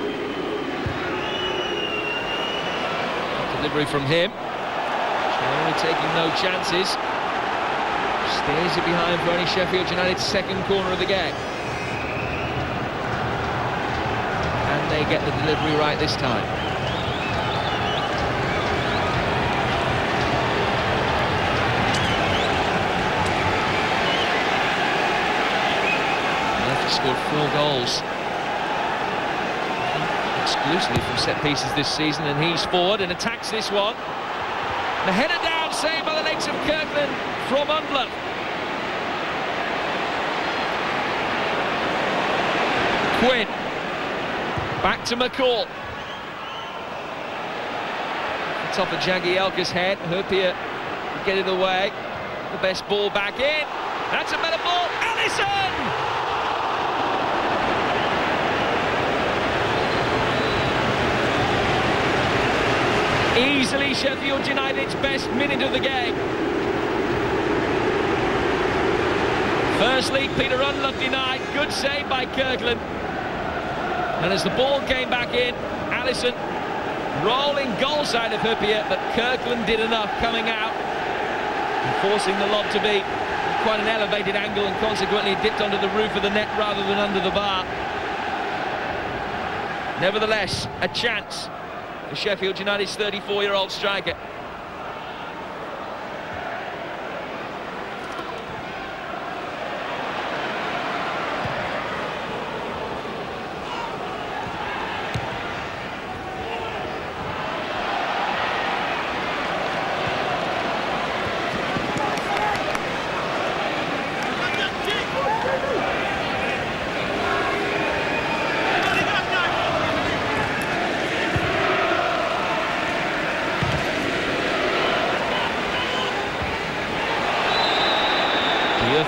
D: Delivery from him. Only taking no chances. Steers it behind for only Sheffield United's second corner of the game. And they get the delivery right this time. Murphy scored 4 goals. Exclusively from set pieces this season, and he's forward and attacks this one. The header down, saved by the legs of Kirkland from Undler. Quinn. Back to McCall. The top of Jagielka's head. Hurpier will get it away. The best ball back in. That's a better ball. Alisson! Easily Sheffield United's best minute of the game. Firstly, Peter Undler denied. Good save by Kirkland. And as the ball came back in, Alisson rolling goal side of Hurpier, but Kirkland did enough coming out and forcing the lob to be quite an elevated angle, and consequently dipped onto the roof of the net rather than under the bar. Nevertheless, a chance for Sheffield United's 34-year-old striker.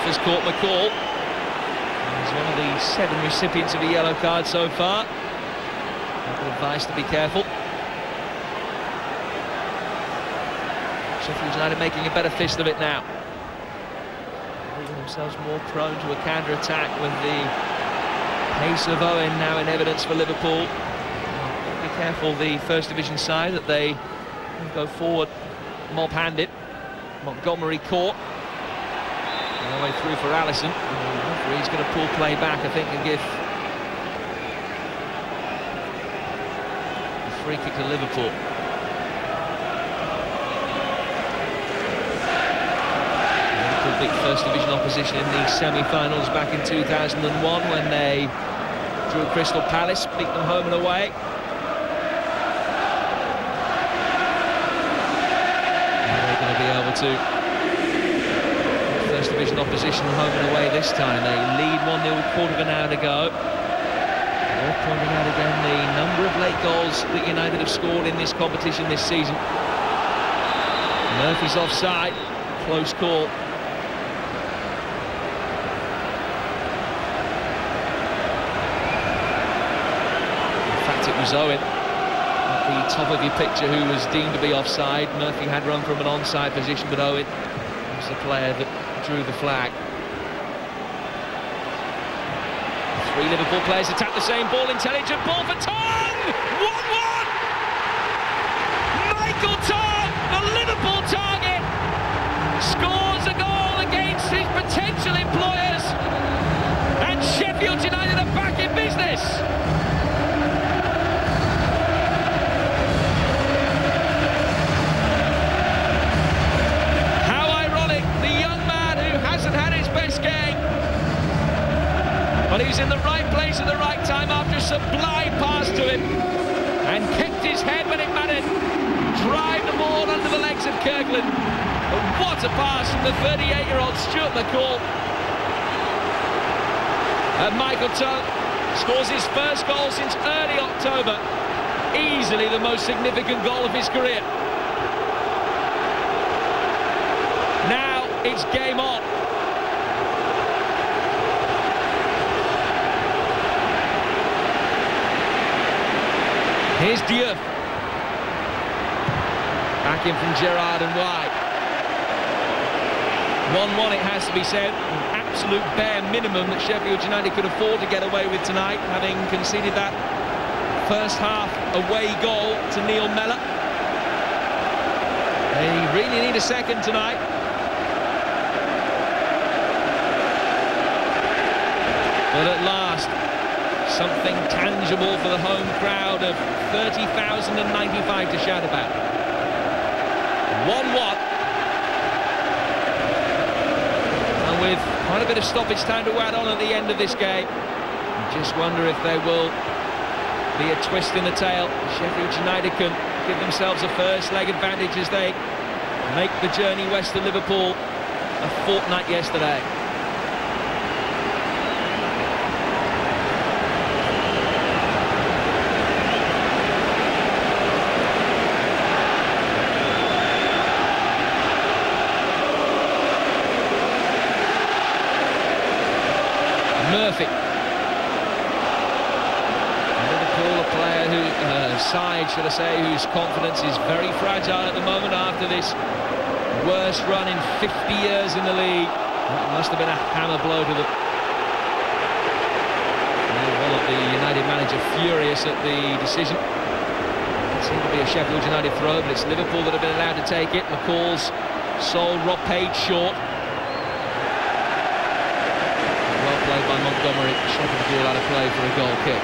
D: Has caught McCall. He's one of the 7 recipients of a yellow card so far. Advice to be careful. Sheffield United making a better fist of it now. Making themselves more prone to a counter-attack with the pace of Owen now in evidence for Liverpool. Be careful, the First Division side, that they go forward mob-handed. Montgomery caught. All the way through for Alisson. He's going to pull play back, I think, and give a free kick to Liverpool. Liverpool beat First Division opposition in the semi-finals back in 2001 when they drew Crystal Palace, beat them home and away. And they're going to be able to First Division opposition home and away this time. They lead 1-0 with a quarter of an hour to go. They're pointing out again the number of late goals that United have scored in this competition this season. Murphy's offside. Close call. In fact, it was Owen at the top of your picture who was deemed to be offside. Murphy had run from an onside position, but Owen was the player that drew the flag. 3 Liverpool players attack the same ball. Intelligent ball for Tong! 1-1! Michael Tong, the Liverpool target, scores a goal against his potential employers, and Sheffield United are back in business. But he's in the right place at the right time after a sublime pass to him, and kept his head when it mattered. Drive the ball under the legs of Kirkland. And what a pass from the 38-year-old Stuart McCall. And Michael Tong scores his first goal since early October. Easily the most significant goal of his career. Now it's game on. Here's Diouf. Back in from Gerrard and wide. 1-1 it has to be said. An absolute bare minimum that Sheffield United could afford to get away with tonight, having conceded that first half away goal to Neil Mellor. They really need a second tonight. But at last, something tangible for the home crowd of 30,095 to shout about. 1-1. And with quite a bit of stoppage time to add on at the end of this game, you just wonder if there will be a twist in the tail. Sheffield United can give themselves a first leg advantage as they make the journey west to Liverpool a fortnight yesterday. Murphy. Liverpool, a player who, side, should I say, whose confidence is very fragile at the moment after this worst run in 50 years in the league. That must have been a hammer blow to them. One of the United manager furious at the decision. It seemed to be a Sheffield United throw, but it's Liverpool that have been allowed to take it. McCall's sold Rob Page short. Played by Montgomery, shoving the ball out of play for a goal kick.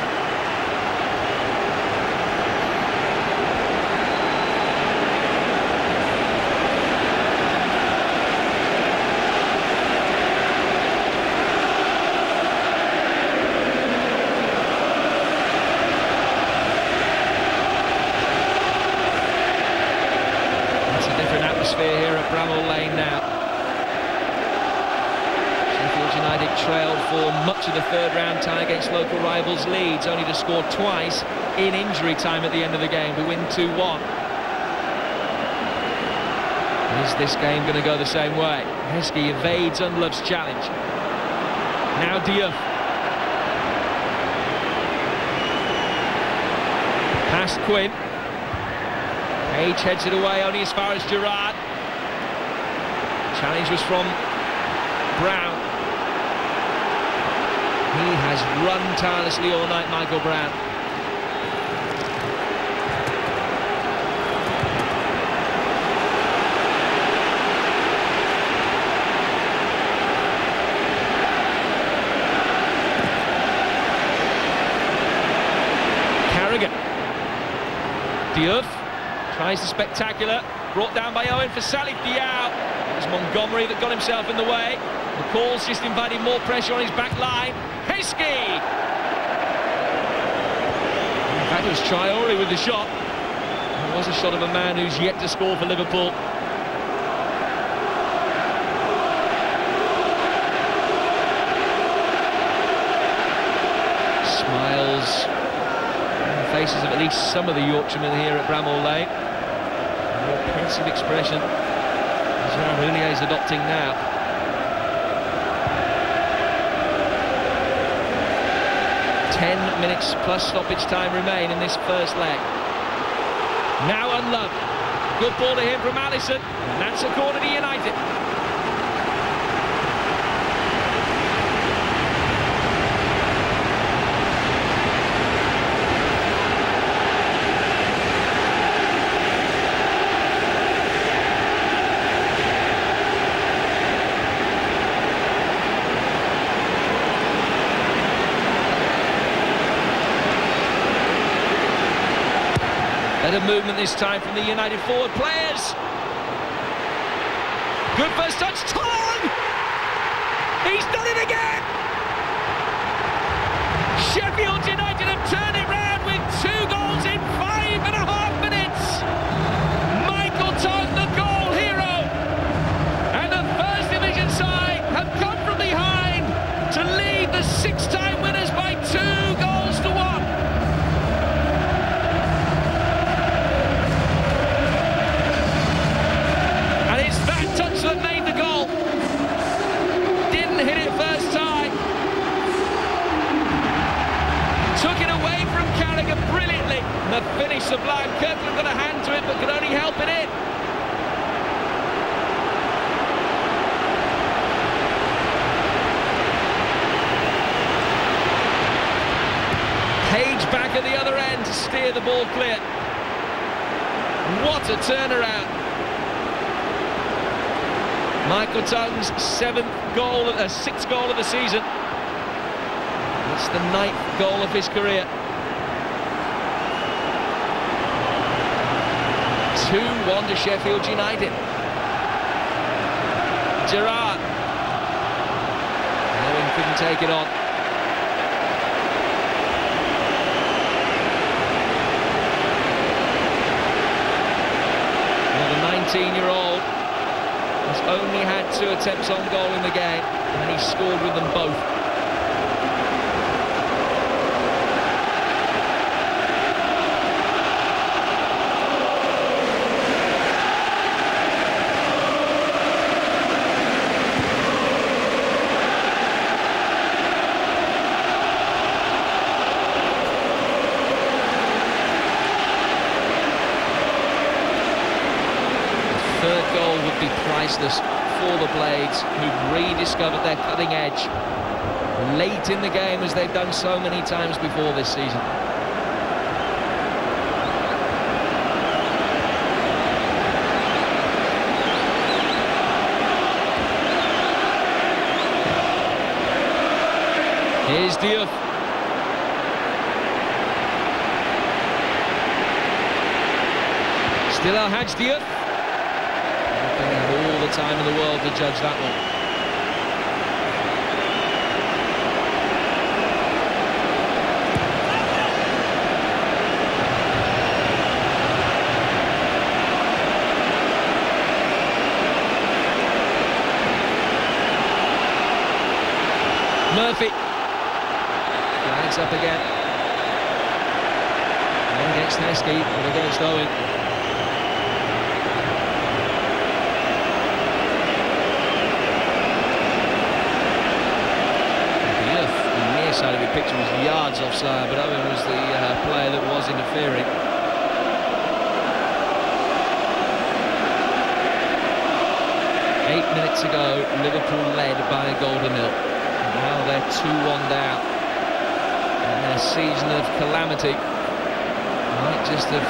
D: It's a different atmosphere here at Bramall Lane now. United trailed for much of the third round tie against local rivals Leeds, only to score twice in injury time at the end of the game to win 2-1. Is this game going to go the same way? Heskey evades Unlove's challenge. Now Diouf. Past Quinn. Page heads it away only as far as Gerrard. Challenge was from Brown. He has run tirelessly all night, Michael Brown. Carragher. Diouf tries the spectacular. Brought down by Owen for Salif Diao. It was Montgomery that got himself in the way. McCall's just inviting more pressure on his back line. Heskey! In fact, it was Traore with the shot. It was a shot of a man who's yet to score for Liverpool. Smiles on the faces of at least some of the Yorkshiremen here at Bramall Lane. A more pensive expression Gerard Houllier is adopting now. Minutes plus stoppage time remain in this first leg. Now Unlove. Good ball to him from Alisson. And that's a corner to United. Better movement this time from the United forward players. Good first touch, Tong! He's done it again! Sheffield United have turned it round with 2 goals in 5.5 minutes. Michael Tong, the goal hero. And the First Division side have come from behind to lead the 6-time winners by 2 goals to 1. That made the goal. Didn't hit it first time. Took it away from Carragher brilliantly. And the finish sublime. Kirkland got a hand to it but could only help it in. at the other end to steer the ball clear. What a turnaround. Michael Tung's sixth goal of the season. It's the 9th goal of his career. 2-1 to Sheffield United. Gerrard. Owen couldn't take it on. Well, the 19-year-old has only had 2 attempts on goal in the game, and he scored with them both. Third goal would be priceless for the Blades, who've rediscovered their cutting edge late in the game, as they've done so many times before this season. Here's Diouf. Still Al-Hadj Diouf. All the time in the world to judge that one. Murphy flags up again. Not against Heskey, but against Owen. Side of the picture was yards offside, but Owen was the player that was interfering. Eight minutes ago, Liverpool led by a goal to nil. Now they're 2-1 down, and their season of calamity might just have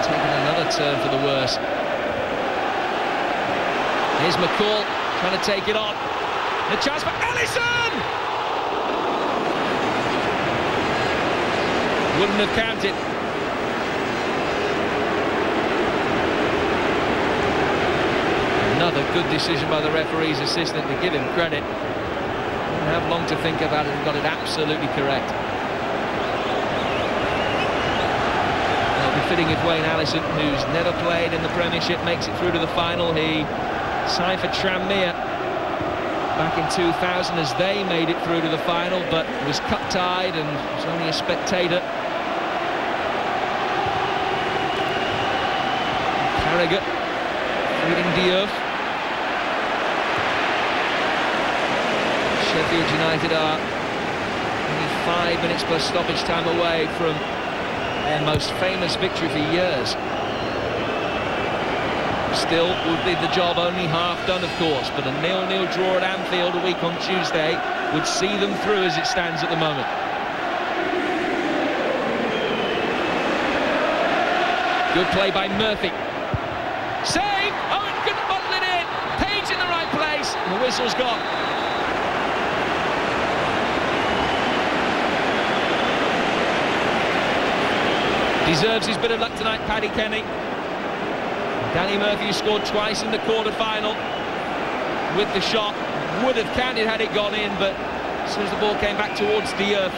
D: taken another turn for the worse. Here's McCall trying to take it on. The chance for Alisson! Wouldn't have counted. Another good decision by the referee's assistant, to give him credit. Didn't have long to think about it and got it absolutely correct. It'll be fitting if Wayne Alisson, who's never played in the Premiership, makes it through to the final. He signed for Tranmere back in 2000 as they made it through to the final, but was cut-tied and was only a spectator. Carragher feeding Diouf. Sheffield United are only 5 minutes plus stoppage time away from their most famous victory for years. Still would be the job only half done, of course, but a 0-0 draw at Anfield a week on Tuesday would see them through as it stands at the moment. Good play by Murphy. Save! Owen couldn't bottle it in. Page in the right place. And the whistle's gone. Deserves his bit of luck tonight, Paddy Kenny. Danny Murphy scored twice in the quarter-final with the shot. Would have counted had it gone in, but as soon as the ball came back towards Diouf,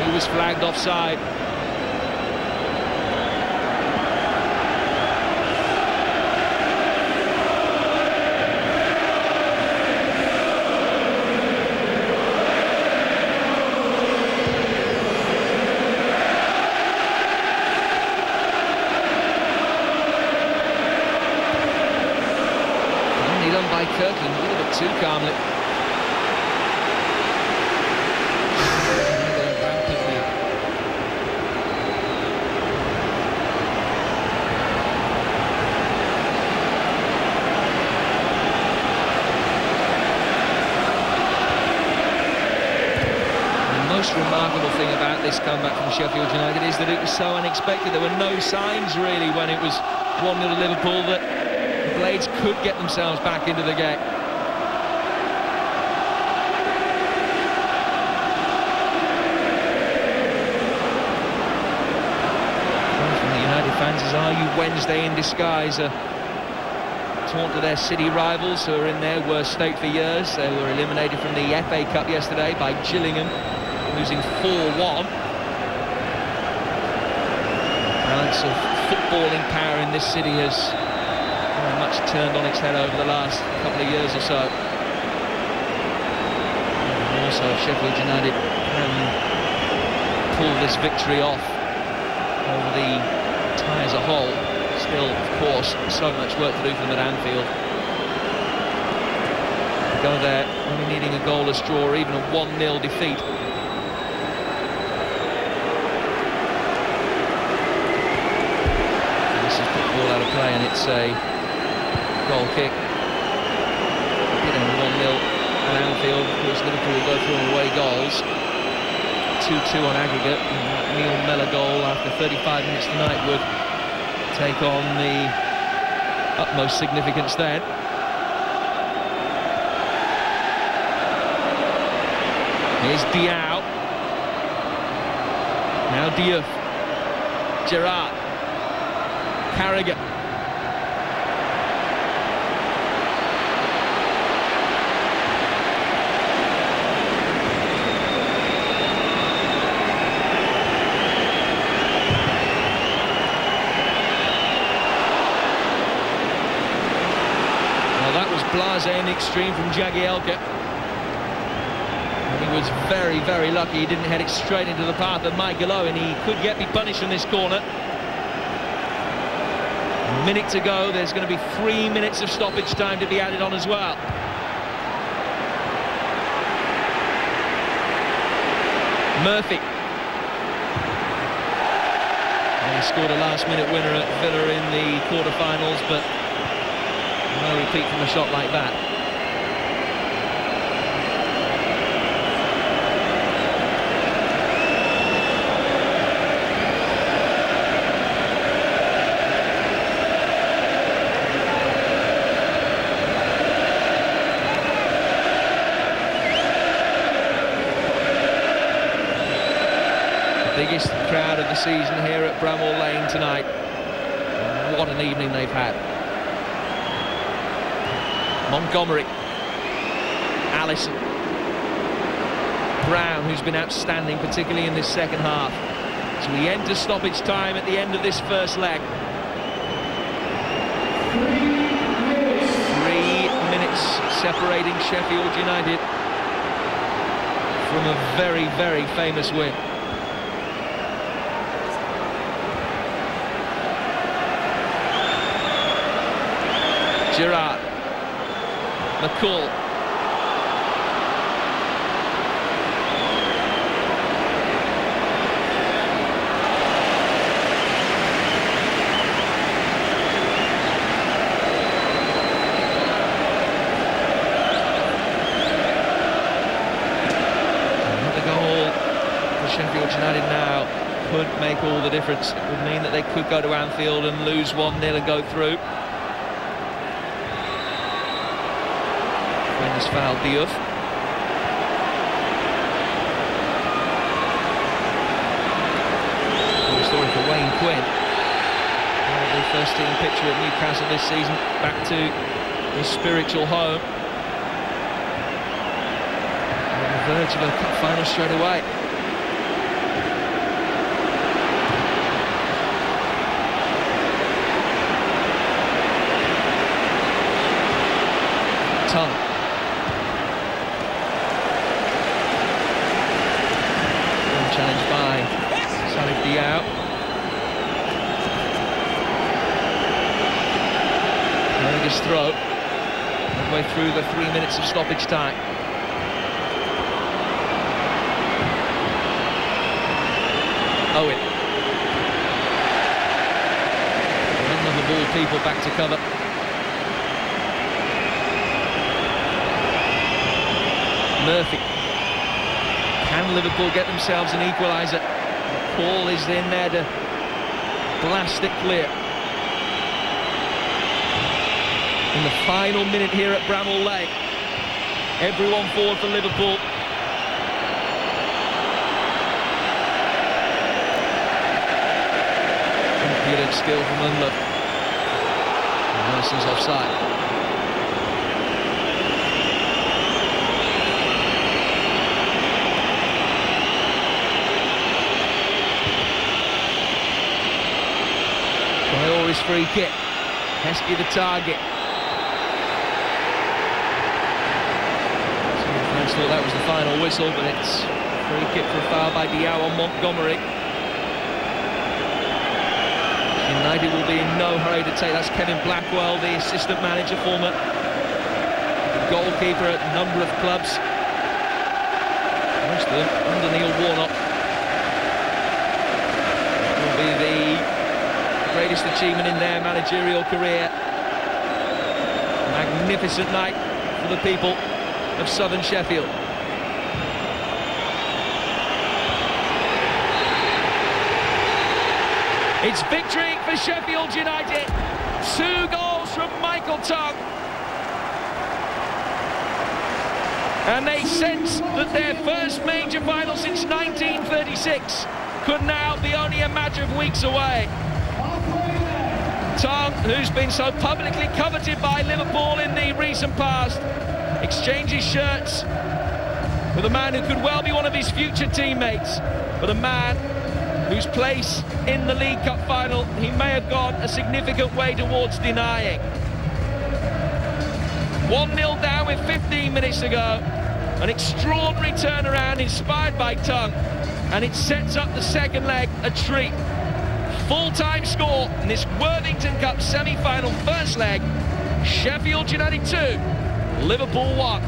D: he was flagged offside. Done by Kirkland, a little bit too calmly. most remarkable thing about this comeback from Sheffield United is that it was so unexpected. There were no signs really when it was 1-0 to Liverpool that the Blades could get themselves back into the game. From the United fans is, "Are you Wednesday in disguise?" Taunt to their city rivals who are in their worst state for years. They were eliminated from the FA Cup yesterday by Gillingham, losing 4-1. Balance of footballing power in this city has very much turned on its head over the last couple of years or so. And also, if Sheffield United can pull this victory off over the tie as a whole, still, of course, so much work to do for them at Anfield. To go there only needing a goalless draw or even a 1-0 defeat. And this is put the ball out of play, and it's a goal kick. Getting 1-0 at Anfield. Of course, Liverpool will go through on away goals. 2-2 on aggregate. And Neil Mellor goal after 35 minutes tonight would take on the utmost significance then. Here's Diao. Now Diouf. Gerrard. Carragher. Blasé in the extreme from Jagielka. And he was very, very lucky he didn't head it straight into the path of Mike Gallo, and he could yet be punished in this corner. A minute to go. There's going to be 3 minutes of stoppage time to be added on as well. Murphy. And he scored a last-minute winner at Villa in the quarter-finals, but no repeat from a shot like that. The biggest crowd of the season here at Bramall Lane tonight. What an evening they've had. Montgomery, Allison, Brown, who's been outstanding, particularly in this second half. So we enter stoppage time at the end of this first leg. 3 minutes separating Sheffield United from a very, very famous win. Gerrard. McCall. Another goal for Sheffield United now could make all the difference. It would mean that they could go to Anfield and lose 1-0 and go through. Has fouled Diouf. Story for Wayne Quinn. The first team picture at Newcastle this season, back to his spiritual home. On the verge of a cup final straight away. Tongue. Challenged by Salif Diao. Carragher's throw. Midway through the 3 minutes of stoppage time. Owen. None of the ball people back to cover. Murphy. Can Liverpool get themselves an equaliser? Paul is in there to blast it clear. In the final minute here at Bramall Lane, everyone forward for Liverpool. Impudent skill from Unlove. Nelson's offside. Traore's free kick. Heskey the target. Some fans thought that was the final whistle, but it's free kick for a foul by Diao on Montgomery. United will be in no hurry to take. That's Kevin Blackwell, the assistant manager, former goalkeeper at a number of clubs. Most of them under Neil Warnock. It will be the greatest achievement in their managerial career. Magnificent night for the people of southern Sheffield. It's victory for Sheffield United. 2 goals from Michael Tongue. And they sense that their first major final since 1936 could now be only a matter of weeks away. Tongue, who's been so publicly coveted by Liverpool in the recent past, exchanges shirts with a man who could well be one of his future teammates, but a man whose place in the League Cup final he may have gone a significant way towards denying. 1-0 down with 15 minutes to go. An extraordinary turnaround inspired by Tongue, and it sets up the second leg a treat. Full-time score in this Worthington Cup semi-final first leg. Sheffield United 2, Liverpool 1.